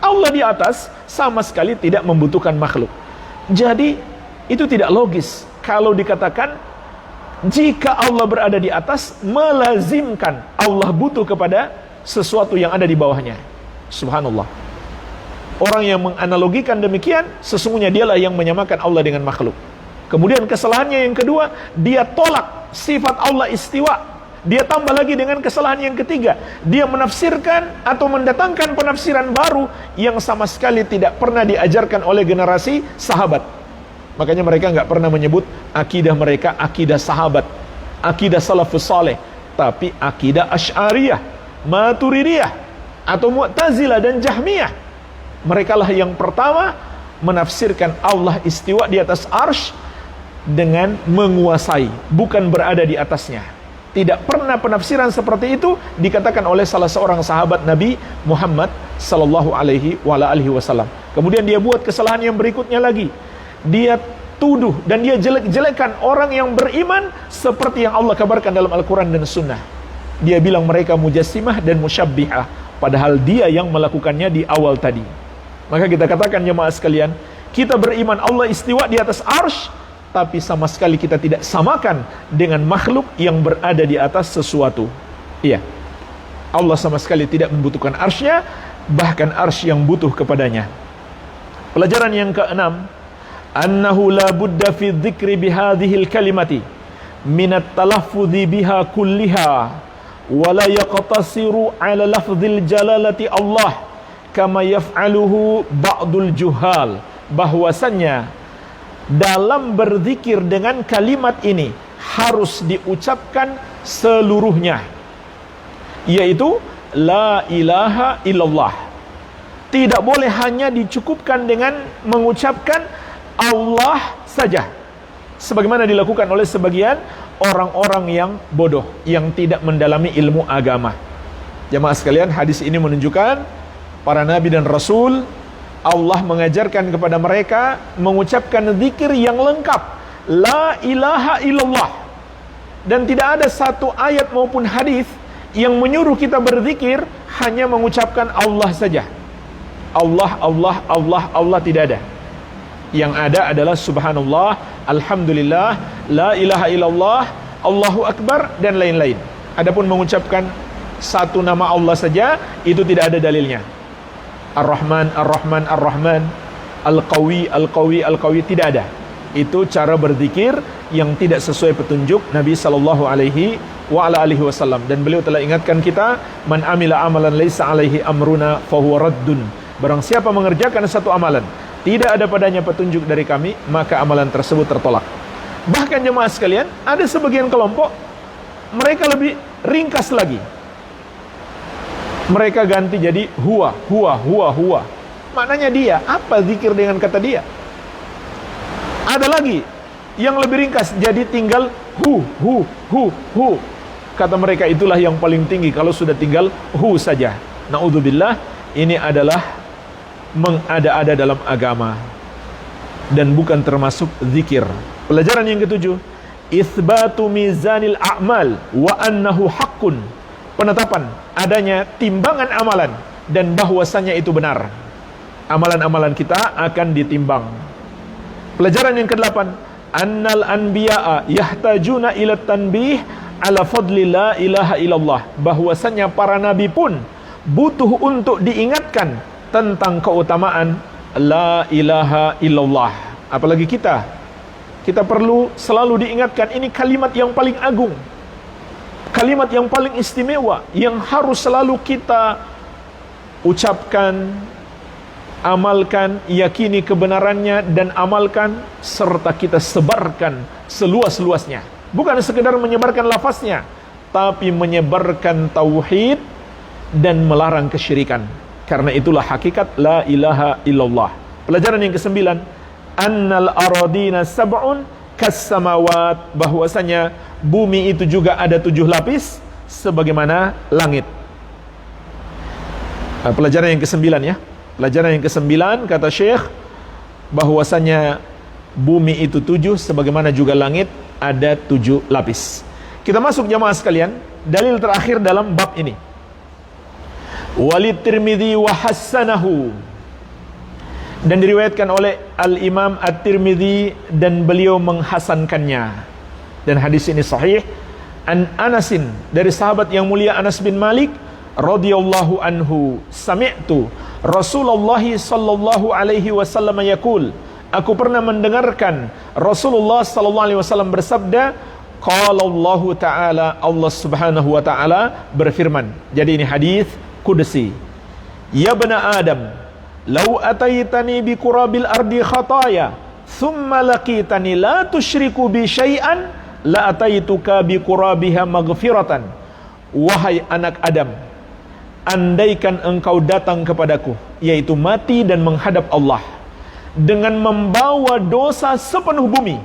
Allah di atas sama sekali tidak membutuhkan makhluk. Jadi itu tidak logis kalau dikatakan jika Allah berada di atas melazimkan Allah butuh kepada sesuatu yang ada di bawahnya. Subhanallah. Orang yang menganalogikan demikian, sesungguhnya dialah yang menyamakan Allah dengan makhluk. Kemudian kesalahannya yang kedua, dia tolak sifat Allah istiwa. Dia tambah lagi dengan kesalahan yang ketiga, dia menafsirkan atau mendatangkan penafsiran baru yang sama sekali tidak pernah diajarkan oleh generasi sahabat. Makanya mereka nggak pernah menyebut akidah mereka akidah sahabat, akidah salafus saleh, tapi akidah Asy'ariyah, Maturidiyah, atau Mu'tazilah dan Jahmiyah. Mereka lah yang pertama menafsirkan Allah istiwa di atas arsy dengan menguasai, bukan berada di atasnya. Tidak pernah penafsiran seperti itu dikatakan oleh salah seorang sahabat Nabi Muhammad sallallahu alaihi wasallam. Kemudian dia buat kesalahan yang berikutnya lagi. Dia tuduh dan dia jelek-jelekan orang yang beriman seperti yang Allah kabarkan dalam Al-Quran dan Sunnah. Dia bilang mereka mujassimah dan musyabbihah, padahal dia yang melakukannya di awal tadi. Maka kita katakan jemaah sekalian, kita beriman Allah istiwa di atas arsy, tapi sama sekali kita tidak samakan dengan makhluk yang berada di atas sesuatu. Iya, Allah sama sekali tidak membutuhkan arsy-Nya, bahkan arsy yang butuh kepadanya. Pelajaran yang keenam, annahu la budda fi dzikri bihadhil kalimati minat talaffudzi biha kulliha wa la yaqtasiru ala lafdzil jalalati Allah kama yaf'aluhu ba'dul juhal. Bahwasannya dalam berzikir dengan kalimat ini harus diucapkan seluruhnya, yaitu la ilaha illallah. Tidak boleh hanya dicukupkan dengan mengucapkan Allah saja, sebagaimana dilakukan oleh sebagian orang-orang yang bodoh, yang tidak mendalami ilmu agama. Jemaah sekalian, hadis ini menunjukkan para nabi dan rasul, Allah mengajarkan kepada mereka mengucapkan zikir yang lengkap, la ilaha illallah. Dan tidak ada satu ayat maupun hadis yang menyuruh kita berzikir hanya mengucapkan Allah saja. Allah, Allah, Allah, Allah, tidak ada. Yang ada adalah subhanallah, alhamdulillah, la ilaha illallah, Allahu akbar, dan lain-lain. Adapun mengucapkan satu nama Allah saja, itu tidak ada dalilnya. Ar-Rahman, Ar-Rahman, Ar-Rahman, Al-Qawi, Al-Qawi, Al-Qawi, tidak ada. Itu cara berzikir yang tidak sesuai petunjuk Nabi sallallahu alaihi wasallam. Dan beliau telah ingatkan kita, man amila amalan laisa alaihi amruna fahuwa raddun. Barang siapa mengerjakan satu amalan tidak ada padanya petunjuk dari kami, maka amalan tersebut tertolak. Bahkan jemaah sekalian, ada sebagian kelompok mereka lebih ringkas lagi. Mereka ganti jadi huwa, huwa, huwa, huwa. Maknanya dia, apa zikir dengan kata dia? Ada lagi yang lebih ringkas, jadi tinggal hu, hu, hu, hu. Kata mereka itulah yang paling tinggi kalau sudah tinggal hu saja. Na'udzubillah, ini adalah mengada-ada dalam agama dan bukan termasuk zikir. Pelajaran yang ketujuh, itsbatu mizanil a'mal wa annahu haqqun. Penetapan adanya timbangan amalan dan bahwasannya itu benar. Amalan-amalan kita akan ditimbang. Pelajaran yang ke-8, annal anbiya'a yahtajuna ila tanbih ala fadli la ilaha illallah. Bahwasannya para nabi pun butuh untuk diingatkan tentang keutamaan la ilaha illallah. Apalagi kita perlu selalu diingatkan, ini kalimat yang paling agung, kalimat yang paling istimewa, yang harus selalu kita ucapkan, amalkan, yakini kebenarannya dan amalkan, serta kita sebarkan seluas-luasnya. Bukan sekedar menyebarkan lafaznya, tapi menyebarkan tauhid dan melarang kesyirikan. Karena itulah hakikat la ilaha illallah. Pelajaran yang ke-9, annal aradina sab'un kas-samawat. Bahwasanya bumi itu juga ada 7 lapis sebagaimana langit. Pelajaran yang ke-9 ya. Pelajaran yang ke-9 kata Syekh, bahwasanya Bumi itu 7, sebagaimana juga langit ada 7 lapis. Kita masuk jamaah sekalian, dalil terakhir dalam bab ini. Walid Tirmidzi wa hassanahu, dan diriwayatkan oleh Al-Imam At-Tirmidzi dan beliau menghasankannya. Dan hadis ini sahih. An Anasin, dari sahabat yang mulia Anas bin Malik radhiyallahu anhu, sami'tu Rasulullah sallallahu alaihi wasallam yaqul, aku pernah mendengarkan Rasulullah sallallahu alaihi wasallam bersabda, qala Allah taala, Allah Subhanahu wa taala berfirman. Jadi ini hadis qudsi. Ya bani Adam, law ataitani bi qurabil ardi khataya, thumma laqitani la tusyriku bi syai'an, la ataituka bi qurabiha maghfiratan. Wahai anak Adam, andaikan engkau datang kepadaku, yaitu mati dan menghadap Allah, dengan membawa dosa sepenuh bumi,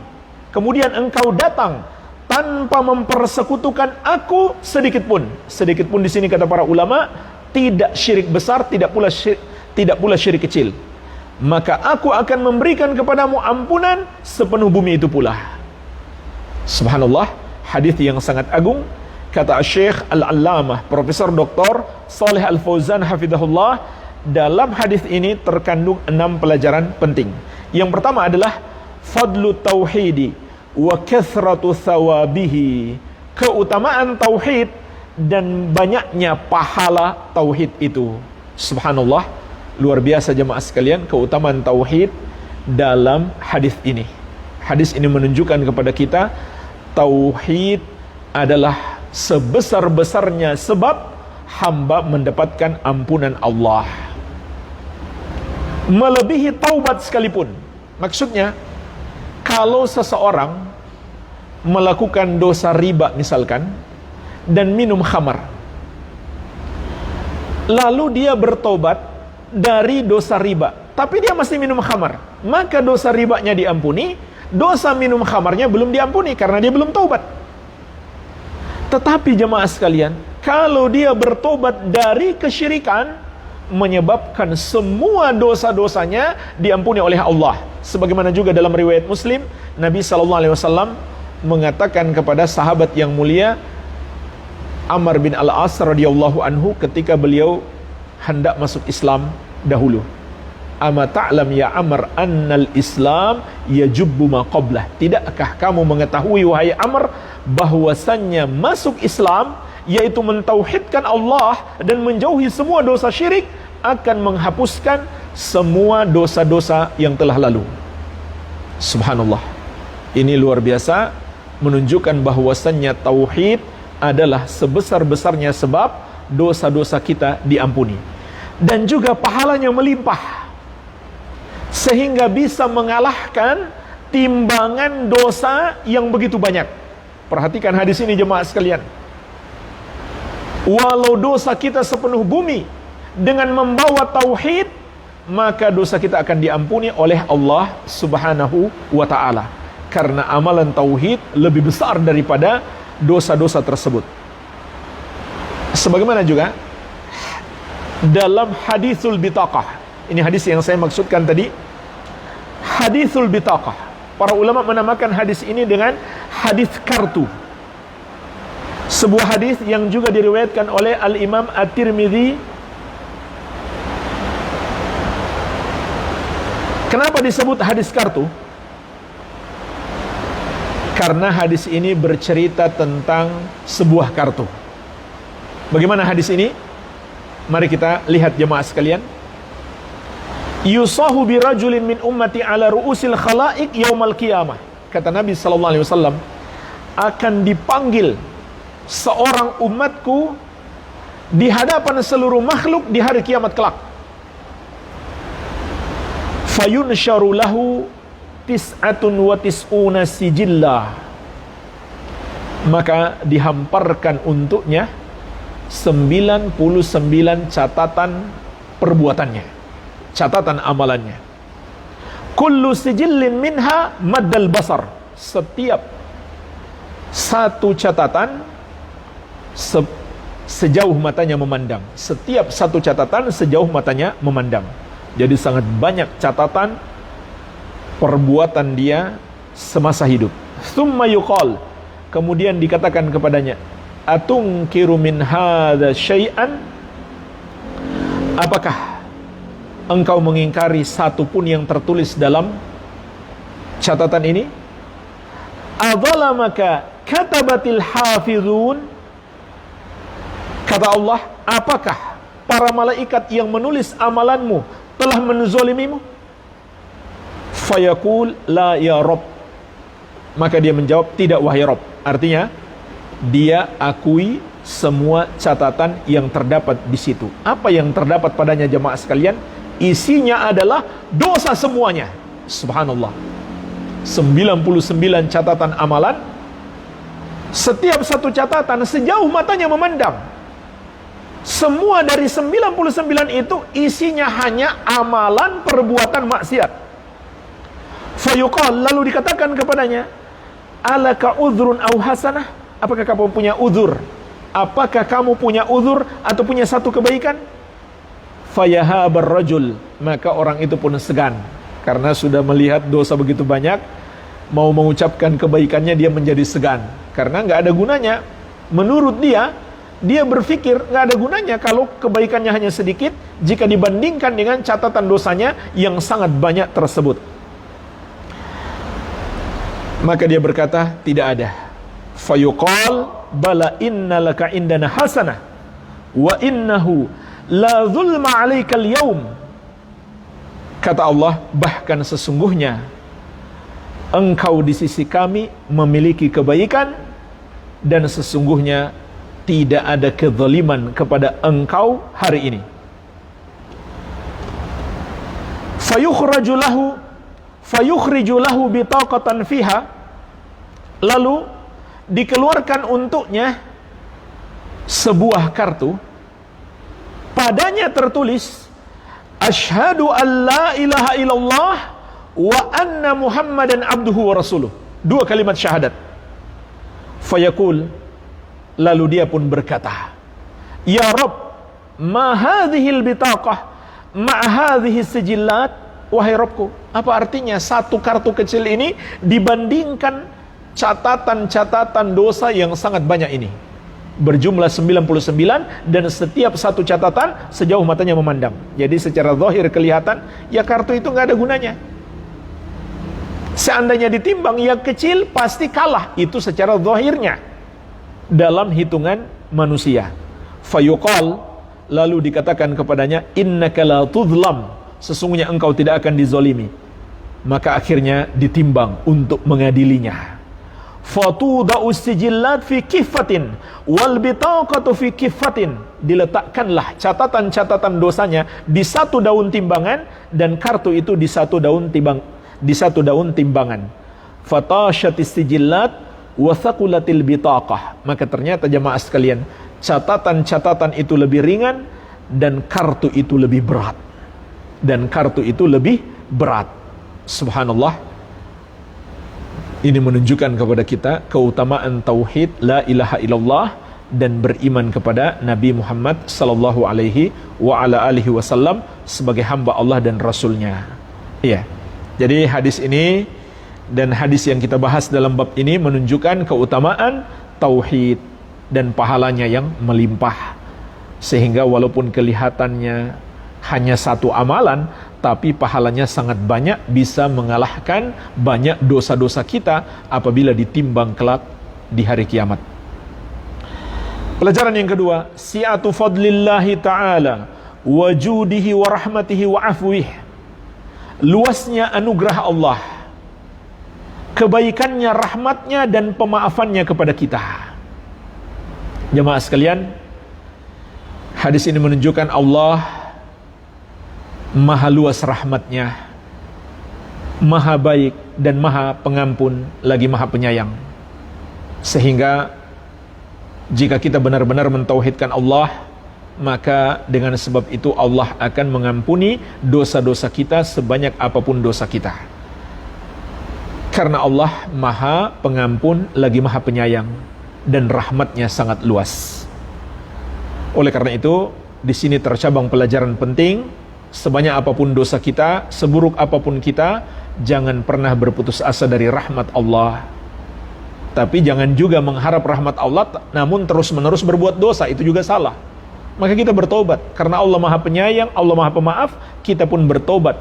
kemudian engkau datang tanpa mempersekutukan aku sedikit pun. Sedikit pun di sini kata para ulama, tidak syirik besar, tidak pula syirik kecil. Maka aku akan memberikan kepadamu ampunan sepenuh bumi itu pula. Subhanallah, hadis yang sangat agung. Kata Syekh Al-Allamah Profesor Dr. Shalih Al-Fauzan hafizahullah, dalam hadis ini terkandung 6 pelajaran penting. Yang pertama adalah fadlu tauhidi wa kathratu thawabihi, keutamaan tauhid dan banyaknya pahala tauhid itu. Subhanallah, luar biasa jemaah sekalian keutamaan tauhid dalam hadis ini. Hadis ini menunjukkan kepada kita tauhid adalah sebesar-besarnya sebab hamba mendapatkan ampunan Allah, melebihi taubat sekalipun. Maksudnya, kalau seseorang melakukan dosa riba misalkan dan minum khamar, lalu dia bertobat dari dosa riba, tapi dia masih minum khamar, maka dosa ribanya diampuni, dosa minum khamarnya belum diampuni karena dia belum taubat. Tetapi jemaah sekalian, kalau dia bertobat dari kesyirikan, menyebabkan semua dosa-dosanya diampuni oleh Allah. Sebagaimana juga dalam riwayat Muslim, Nabi SAW mengatakan kepada sahabat yang mulia Amr bin Al-As radhiyallahu anhu ketika beliau hendak masuk Islam dahulu, ama ta'lam ya Amr annal Islam yajubbu ma qablah, tidakkah kamu mengetahui wahai Amr bahwasannya masuk Islam, yaitu mentauhidkan Allah dan menjauhi semua dosa syirik, akan menghapuskan semua dosa-dosa yang telah lalu. Subhanallah, ini luar biasa, menunjukkan bahwasannya tauhid adalah sebesar-besarnya sebab dosa-dosa kita diampuni, dan juga pahalanya melimpah sehingga bisa mengalahkan timbangan dosa yang begitu banyak. Perhatikan hadis ini jemaah sekalian. Walau dosa kita sepenuh bumi, dengan membawa tauhid, maka dosa kita akan diampuni oleh Allah Subhanahu wa ta'ala, karena amalan tauhid lebih besar daripada dosa-dosa tersebut. Sebagaimana juga dalam hadithul bitaqah, ini hadis yang saya maksudkan tadi, hadithul bitaqah, para ulama menamakan hadis ini dengan hadis kartu. Sebuah hadis yang juga diriwayatkan oleh Al-Imam At-Tirmidzi. Kenapa disebut hadis kartu? Karena hadis ini bercerita tentang sebuah kartu. Bagaimana hadis ini? Mari kita lihat jemaah sekalian. Yusahu bi rajulin min ummati ala ru'usil khalaiq yaumal qiyamah. Kata Nabi sallallahu alaihi wasallam, akan dipanggil seorang umatku di hadapan seluruh makhluk di hari kiamat kelak. Fayunsyaru lahu tis'atun wa tis'una sijillah, maka dihamparkan untuknya 99 catatan perbuatannya, catatan amalannya. Kullu sijillin minha maddal basar, setiap satu catatan sejauh matanya memandang. Setiap satu catatan sejauh matanya memandang. Jadi sangat banyak catatan perbuatan dia semasa hidup. Tsumma yuqal, kemudian dikatakan kepadanya, atunkiru min hadza syai'an, apakah engkau mengingkari satu pun yang tertulis dalam catatan ini? Adzalamaka katabatil hafizun, kata Allah, apakah para malaikat yang menulis amalanmu telah menzolimimu? Fayaqul la ya Rabb, maka dia menjawab, tidak wahai Rabb. Artinya dia akui semua catatan yang terdapat di situ. Apa yang terdapat padanya, jemaah sekalian? Isinya adalah dosa semuanya. Subhanallah. 99 catatan amalan. Setiap satu catatan sejauh matanya memandang. Semua dari 99 itu isinya hanya amalan perbuatan maksiat. Fayuqal, lalu dikatakan kepadanya, alaka udhrun au hasanah, apakah kamu punya uzur? Apakah kamu punya uzur atau punya satu kebaikan? Fayahabar rajul, maka orang itu pun segan karena sudah melihat dosa begitu banyak. Mau mengucapkan kebaikannya dia menjadi segan karena nggak ada gunanya. Menurut dia berpikir nggak ada gunanya kalau kebaikannya hanya sedikit jika dibandingkan dengan catatan dosanya yang sangat banyak tersebut. Maka dia berkata, tidak ada. Fayuqal bala innalaka indana hasanah wa innahu la zulma 'alaikal yaum. Kata Allah, bahkan sesungguhnya engkau di sisi kami memiliki kebaikan dan sesungguhnya tidak ada kezaliman kepada engkau hari ini. Fayukhriju lahu bitaqatan fiha, lalu dikeluarkan untuknya sebuah kartu, padanya tertulis asyhadu an la ilaha illallah wa anna muhammadan abduhu wa rasuluh, 2 kalimat syahadat. Fayaqul, lalu dia pun berkata, ya Rabb, ma hadhil bitaqah ma hadhihi sijillat, wahai Rabbku, apa artinya satu kartu kecil ini dibandingkan catatan-catatan dosa yang sangat banyak ini, berjumlah 99, dan setiap satu catatan sejauh matanya memandang. Jadi secara zahir kelihatan ya kartu itu nggak ada gunanya. Seandainya ditimbang yang kecil pasti kalah, itu secara zahirnya dalam hitungan manusia. Fayuqal, lalu dikatakan kepadanya, innaka la tudlam, sesungguhnya engkau tidak akan dizolimi. Maka akhirnya ditimbang untuk mengadilinya. Fatuda'u sijillat fi kiffatin wal bitaqatu fi kiffatin, diletakkanlah catatan-catatan dosanya di satu daun timbangan dan kartu itu di satu daun timbangan. Fatashatis sijillat wa thaqulatil bitaqah, maka ternyata jemaah sekalian, catatan-catatan itu lebih ringan dan kartu itu lebih berat. Subhanallah. Ini menunjukkan kepada kita keutamaan tauhid la ilaha illallah dan beriman kepada Nabi Muhammad sallallahu alaihi wa ala alihi wasallam sebagai hamba Allah dan Rasulnya. Iya. Jadi hadis ini dan hadis yang kita bahas dalam bab ini menunjukkan keutamaan tauhid dan pahalanya yang melimpah. Sehingga walaupun kelihatannya hanya satu amalan, tapi pahalanya sangat banyak, bisa mengalahkan banyak dosa-dosa kita apabila ditimbang kelak di hari kiamat. Pelajaran yang kedua, si'atu fadlillahi ta'ala wa judihi wa rahmatihi wa afwih, luasnya anugerah Allah, kebaikannya, rahmatnya dan pemaafannya kepada kita. Jemaah sekalian, hadis ini menunjukkan Allah maha luas rahmatnya, maha baik dan maha pengampun, lagi maha penyayang. Sehingga jika kita benar-benar mentauhidkan Allah, maka dengan sebab itu Allah akan mengampuni dosa-dosa kita sebanyak apapun dosa kita. Karena Allah maha pengampun, lagi maha penyayang, dan rahmatnya sangat luas. Oleh karena itu, di sini tercabang pelajaran penting Sebanyak apapun dosa kita, seburuk apapun kita, jangan pernah berputus asa dari rahmat Allah. Tapi jangan juga mengharap rahmat Allah namun terus-menerus berbuat dosa, itu juga salah. Maka kita bertobat, karena Allah Maha Penyayang, Allah Maha Pemaaf, kita pun bertobat.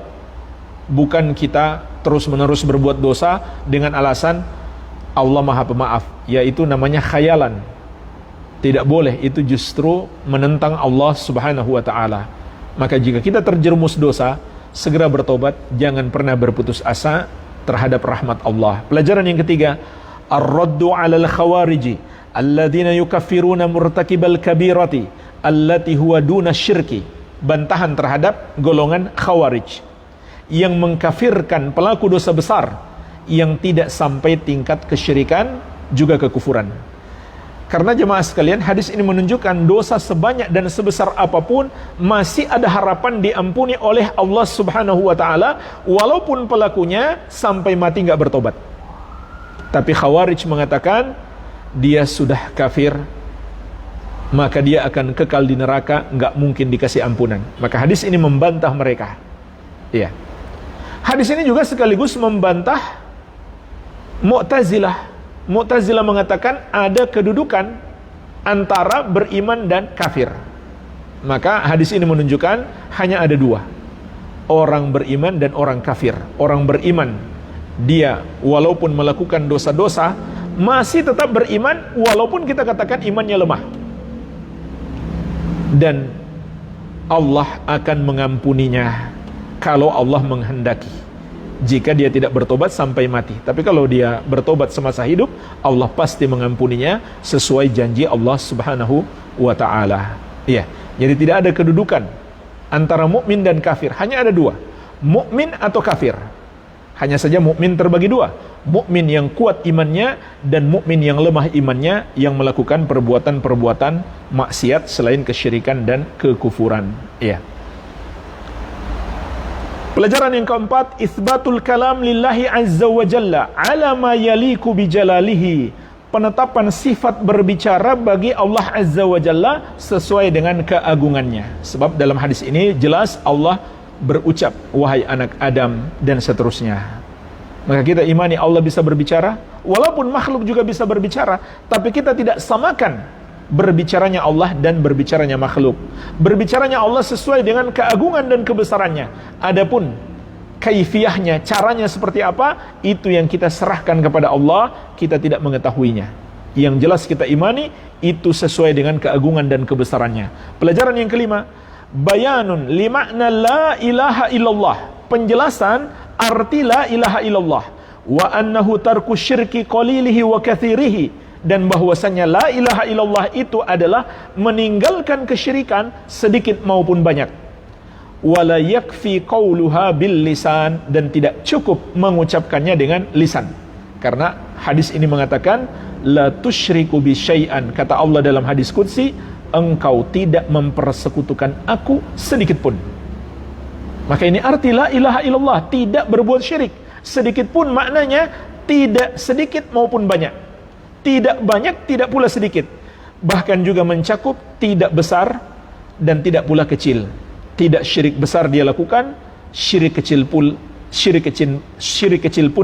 Bukan kita terus-menerus berbuat dosa dengan alasan Allah Maha Pemaaf, yaitu namanya khayalan. Tidak boleh, itu justru menentang Allah Subhanahu wa taala. Maka jika kita terjerumus dosa, segera bertobat, jangan pernah berputus asa terhadap rahmat Allah. Pelajaran yang ketiga, ar-raddu 'alal khawariji alladzina yukaffiruna murtakibal kabirati allati huwa duna syirki. Bantahan terhadap golongan khawarij yang mengkafirkan pelaku dosa besar yang tidak sampai tingkat kesyirikan juga kekufuran. Karena jemaah sekalian, hadis ini menunjukkan dosa sebanyak dan sebesar apapun masih ada harapan diampuni oleh Allah Subhanahu wa taala walaupun pelakunya sampai mati nggak bertobat. Tapi Khawarij mengatakan dia sudah kafir, maka dia akan kekal di neraka, nggak mungkin dikasih ampunan. Maka hadis ini membantah mereka. Iya. Hadis ini juga sekaligus membantah Mu'tazilah. Mu'tazilah mengatakan ada kedudukan antara beriman dan kafir. Maka hadis ini menunjukkan hanya ada dua, orang beriman dan orang kafir. Orang beriman, dia walaupun melakukan dosa-dosa masih tetap beriman walaupun kita katakan imannya lemah, dan Allah akan mengampuninya kalau Allah menghendaki, jika dia tidak bertobat sampai mati. Tapi kalau dia bertobat semasa hidup, Allah pasti mengampuninya sesuai janji Allah Subhanahu wa taala. Iya. Jadi tidak ada kedudukan antara mukmin dan kafir, hanya ada dua, mukmin atau kafir. Hanya saja mukmin terbagi dua, mukmin yang kuat imannya dan mukmin yang lemah imannya, yang melakukan perbuatan-perbuatan maksiat selain kesyirikan dan kekufuran. Iya. Pelajaran yang keempat, isbatul kalam lillahi azza wa jalla ala ma yaliku bijalalihi. Penetapan sifat berbicara bagi Allah azza wa jalla sesuai dengan keagungannya. Sebab dalam hadis ini jelas Allah berucap, wahai anak Adam, dan seterusnya. Maka kita imani Allah bisa berbicara, walaupun makhluk juga bisa berbicara, tapi kita tidak samakan berbicaranya Allah dan berbicaranya makhluk. Berbicaranya Allah sesuai dengan keagungan dan kebesarannya. Adapun kaifiyahnya, caranya seperti apa, itu yang kita serahkan kepada Allah, kita tidak mengetahuinya. Yang jelas kita imani itu sesuai dengan keagungan dan kebesarannya. Pelajaran yang kelima, bayanun limakna la ilaha illallah. Penjelasan arti la ilaha illallah. Wa annahu tarku syirki qalilihi wa kathirihi. Dan bahwasanya la ilaha illallah itu adalah meninggalkan kesyirikan sedikit maupun banyak. Wala yakfi qauluha bil lisan, dan tidak cukup mengucapkannya dengan lisan. Karena hadis ini mengatakan la tusyriku bi syai'an, kata Allah dalam hadis qudsi, engkau tidak mempersekutukan aku sedikit pun. Maka ini arti la ilaha illallah, tidak berbuat syirik. Sedikit pun maknanya tidak sedikit maupun banyak. Tidak banyak, tidak pula sedikit. Bahkan juga mencakup tidak besar dan tidak pula kecil. Tidak syirik besar dia lakukan, syirik kecil pun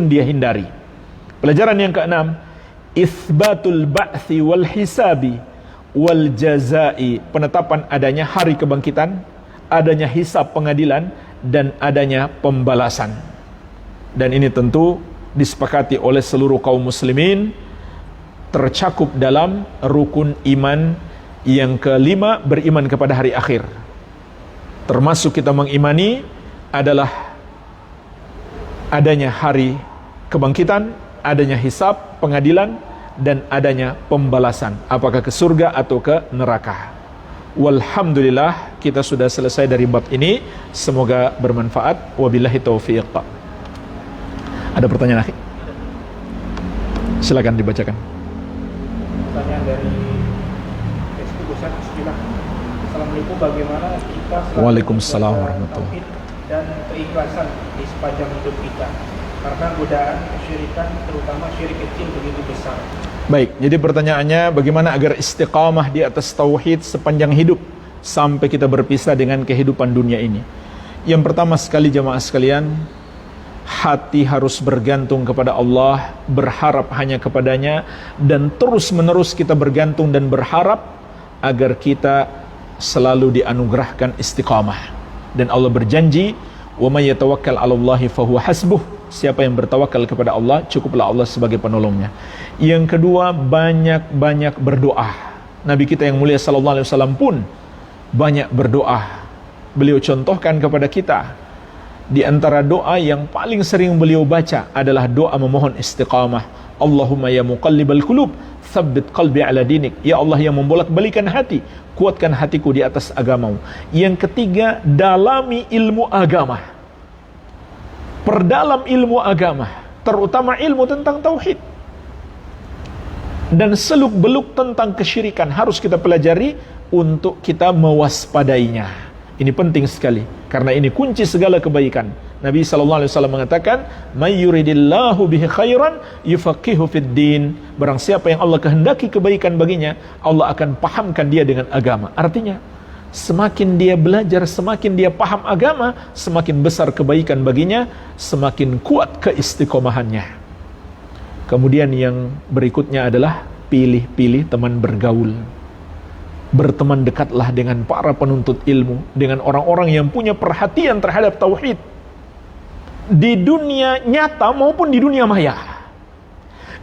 dia hindari. Pelajaran yang keenam, itsbatul ba'thi wal hisabi wal jazai. Penetapan adanya hari kebangkitan, adanya hisab pengadilan, dan adanya pembalasan. Dan ini tentu disepakati oleh seluruh kaum muslimin, tercakup dalam rukun iman yang kelima, beriman kepada hari akhir. Termasuk kita mengimani adalah adanya hari kebangkitan, adanya hisab, pengadilan, dan adanya pembalasan, apakah ke surga atau ke neraka. Walhamdulillah, kita sudah selesai dari bab ini. Semoga bermanfaat. Wabillahi taufiq. Ada pertanyaan lagi? Silakan dibacakan. Pertanyaan dari Facebook Ustaz, bismillah. Assalamualaikum, bagaimana kita Waalaikumsalam warahmatullahi dan keikhlasan di sepanjang hidup kita, karena godaan kesyirikan, terutama syirik kecil, begitu besar. Baik, jadi pertanyaannya bagaimana agar istiqamah di atas tauhid sepanjang hidup sampai kita berpisah dengan kehidupan dunia ini. Yang pertama sekali jemaah sekalian, hati harus bergantung kepada Allah, berharap hanya kepadanya, dan terus menerus kita bergantung dan berharap agar kita selalu dianugerahkan istiqamah. Dan Allah berjanji, wa may yatawakkal 'alallahi fahuwa hasbuh. Siapa yang bertawakal kepada Allah, cukuplah Allah sebagai penolongnya. Yang kedua, banyak-banyak berdoa. Nabi kita yang mulia sallallahu alaihi wasallam pun banyak berdoa. Beliau contohkan kepada kita, di antara doa yang paling sering beliau baca adalah doa memohon istiqamah. Allahumma ya muqallibal qulub, tsabbit qalbi ala dinik. Ya Allah yang membolak-balikan hati, kuatkan hatiku di atas agamamu. Yang ketiga, dalami ilmu agama. Perdalam ilmu agama, terutama ilmu tentang tauhid. Dan seluk-beluk tentang kesyirikan harus kita pelajari untuk kita mewaspadainya. Ini penting sekali, karena ini kunci segala kebaikan. Nabi SAW mengatakan, "May yuridillahu bihi khairan yufaqihu fid din." Barang siapa yang Allah kehendaki kebaikan baginya, Allah akan pahamkan dia dengan agama. Artinya, semakin dia belajar, semakin dia paham agama, semakin besar kebaikan baginya, semakin kuat keistiqomahannya. Kemudian yang berikutnya adalah pilih-pilih teman bergaul. Berteman dekatlah dengan para penuntut ilmu, dengan orang-orang yang punya perhatian terhadap tauhid di dunia nyata maupun di dunia maya.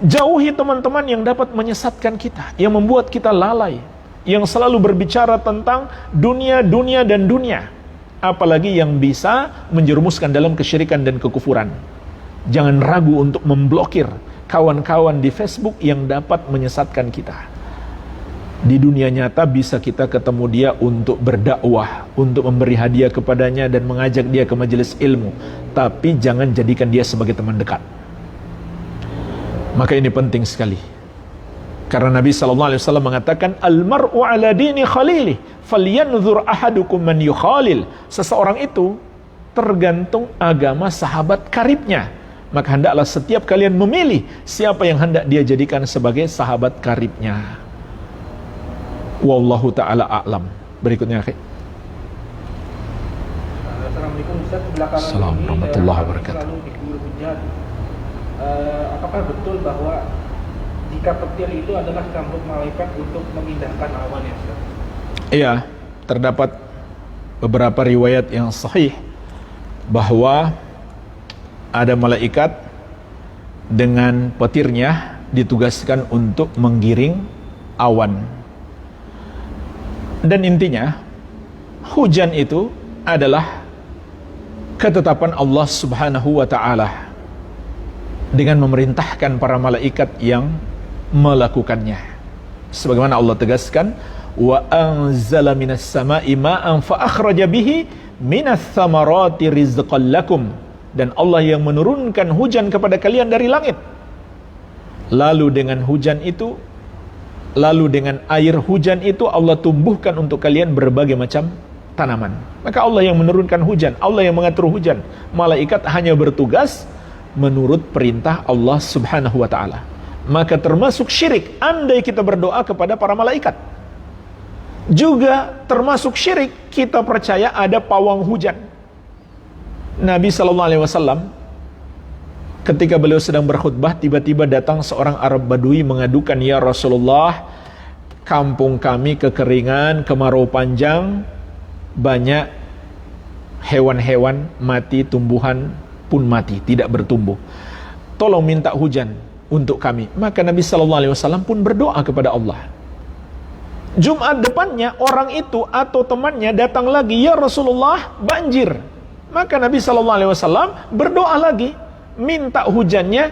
Jauhi teman-teman yang dapat menyesatkan kita, yang membuat kita lalai, yang selalu berbicara tentang dunia, dan dunia, apalagi yang bisa menjerumuskan dalam kesyirikan dan kekufuran. Jangan ragu untuk memblokir kawan-kawan di Facebook yang dapat menyesatkan kita. Di dunia nyata bisa kita ketemu dia untuk berdakwah, untuk memberi hadiah kepadanya dan mengajak dia ke majelis ilmu, tapi jangan jadikan dia sebagai teman dekat. Maka ini penting sekali, karena Nabi SAW mengatakan, "Al-mar'u ala dini khalili, falyanzur ahadukum man yukhalil." Seseorang itu tergantung agama sahabat karibnya, maka hendaklah setiap kalian memilih siapa yang hendak dia jadikan sebagai sahabat karibnya. Wallahu ta'ala a'lam. Berikutnya, akhi. Assalamualaikum Ustaz. Belakangan Assalamualaikum warahmatullahi wabarakatuh. Selalu diguyur hujan. Apakah betul bahwa jika petir itu adalah cambuk malaikat untuk memindahkan awan, ya Ustaz? Iya, terdapat beberapa riwayat yang sahih bahwa ada malaikat dengan petirnya ditugaskan untuk menggiring awan. Dan intinya, hujan itu adalah ketetapan Allah Subhanahu wa ta'ala dengan memerintahkan para malaikat yang melakukannya. Sebagaimana Allah tegaskan, wa anzala minas sama'i ma'an fa akhraja bihi minas thamarati rizqan lakum. Dan Allah yang menurunkan hujan kepada kalian dari langit. Lalu dengan air hujan itu Allah tumbuhkan untuk kalian berbagai macam tanaman. Maka Allah yang menurunkan hujan, Allah yang mengatur hujan. Malaikat hanya bertugas menurut perintah Allah Subhanahu wa ta'ala. Maka termasuk syirik andai kita berdoa kepada para malaikat. Juga termasuk syirik kita percaya ada pawang hujan. Nabi SAW ketika beliau sedang berkhutbah, tiba-tiba datang seorang Arab Badui mengadukan, "Ya Rasulullah, kampung kami kekeringan, kemarau panjang, banyak hewan-hewan mati, tumbuhan pun mati, tidak bertumbuh. Tolong minta hujan untuk kami." Maka Nabi SAW pun berdoa kepada Allah. Jumat depannya orang itu atau temannya datang lagi, "Ya Rasulullah, banjir." Maka Nabi SAW berdoa lagi, minta hujannya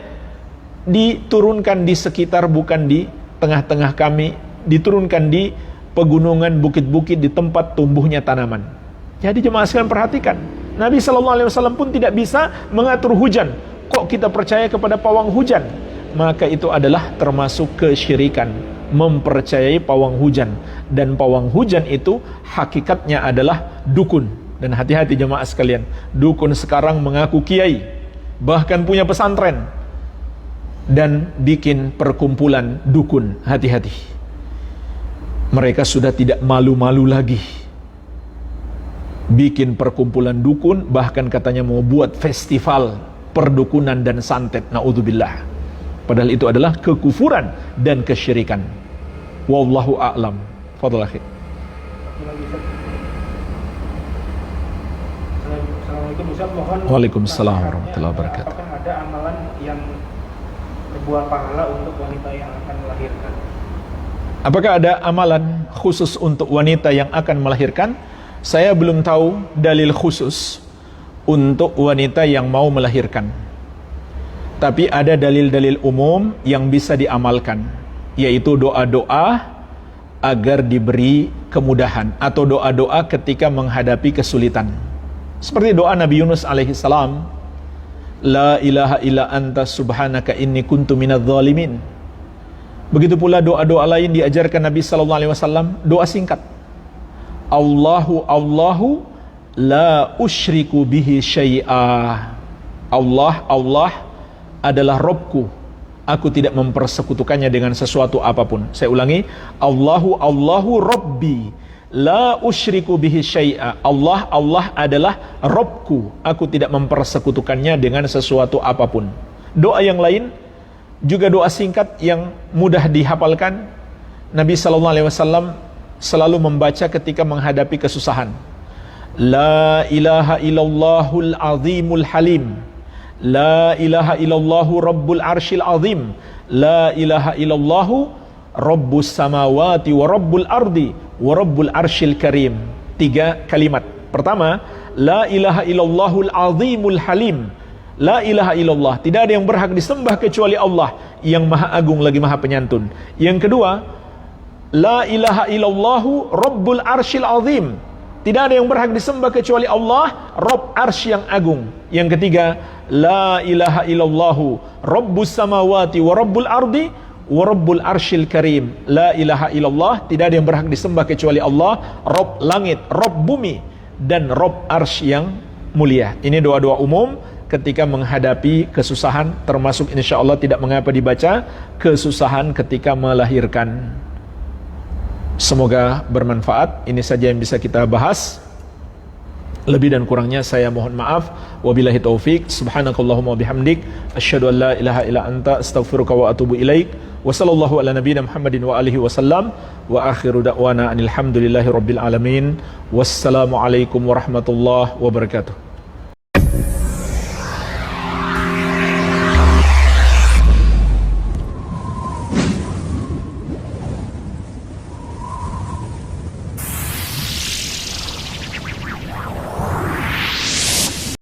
diturunkan di sekitar, bukan di tengah-tengah kami, diturunkan di pegunungan, bukit-bukit, di tempat tumbuhnya tanaman. Jadi jemaah sekalian perhatikan, Nabi SAW pun tidak bisa mengatur hujan. Kok kita percaya kepada pawang hujan? Maka itu adalah termasuk kesyirikan, mempercayai pawang hujan. Dan pawang hujan itu hakikatnya adalah dukun. Dan hati-hati jemaah sekalian, dukun sekarang mengaku kiai, bahkan punya pesantren dan bikin perkumpulan dukun. Hati-hati, mereka sudah tidak malu-malu lagi bikin perkumpulan dukun, bahkan katanya mau buat festival perdukunan dan santet. Naudzubillah. Padahal itu adalah kekufuran dan kesyirikan. Wallahu a'lam. Fadhal akhi. Assalamualaikum Ustaz, mohon. Waalaikumsalam warahmatullahi wabarakatuh. Apakah ada amalan yang berbuah pahala untuk wanita yang akan melahirkan? Apakah ada amalan khusus untuk wanita yang akan melahirkan? Saya belum tahu dalil khusus untuk wanita yang mau melahirkan. Tapi ada dalil-dalil umum yang bisa diamalkan, yaitu doa-doa agar diberi kemudahan atau doa-doa ketika menghadapi kesulitan. Seperti doa Nabi Yunus alaihissalam, La ilaha illa anta subhanaka inni kuntu minadz zalimin. Begitu pula doa-doa lain diajarkan Nabi sallallahu alaihi wasallam, doa singkat. Allahu la usyriku bihi syai'a. Allah adalah Robku, aku tidak mempersekutukannya dengan sesuatu apapun. Saya ulangi, Allahu Rabbi, la usyriku bihi syai'a. Allah adalah Robku, aku tidak mempersekutukannya dengan sesuatu apapun. Doa yang lain juga doa singkat yang mudah dihafalkan. Nabi sallallahu alaihi wasallam selalu membaca ketika menghadapi kesusahan. La ilaha illallahul azimul halim. La ilaha illallahu rabbul arsyil azim. La ilaha illallahu rabbus samawati wa rabbul ardi wa rabbul arsyil karim. 3 kalimat. Pertama, la ilaha illallahul azimul halim. La ilaha illallah, tidak ada yang berhak disembah kecuali Allah yang maha agung lagi maha penyantun. Yang kedua, la ilaha illallahu rabbul arsyil azim. Tidak ada yang berhak disembah kecuali Allah, Rabb arsy yang agung. Yang ketiga, la ilaha illallahu rabbus samawati wa rabbul ardi wa rabbul arsyil karim. La ilaha illallah, tidak ada yang berhak disembah kecuali Allah, Rabb langit, Rabb bumi, dan Rabb arsy yang mulia. Ini doa-doa umum ketika menghadapi kesusahan, termasuk insyaallah tidak mengapa dibaca kesusahan ketika melahirkan. Semoga bermanfaat. Ini saja yang bisa kita bahas. Lebih dan kurangnya saya mohon maaf. Wabillahi taufik. Subhanakallahumma bihamdik, asyhadu an la ilaha illa anta, astaghfiruka wa atubu ilaik. Wa sallallahu ala nabiyyina Muhammadin wa alihi wasallam. Wa akhiru da'wana anil hamdulillahi rabbil alamin. Wassalamu alaikum warahmatullahi wabarakatuh.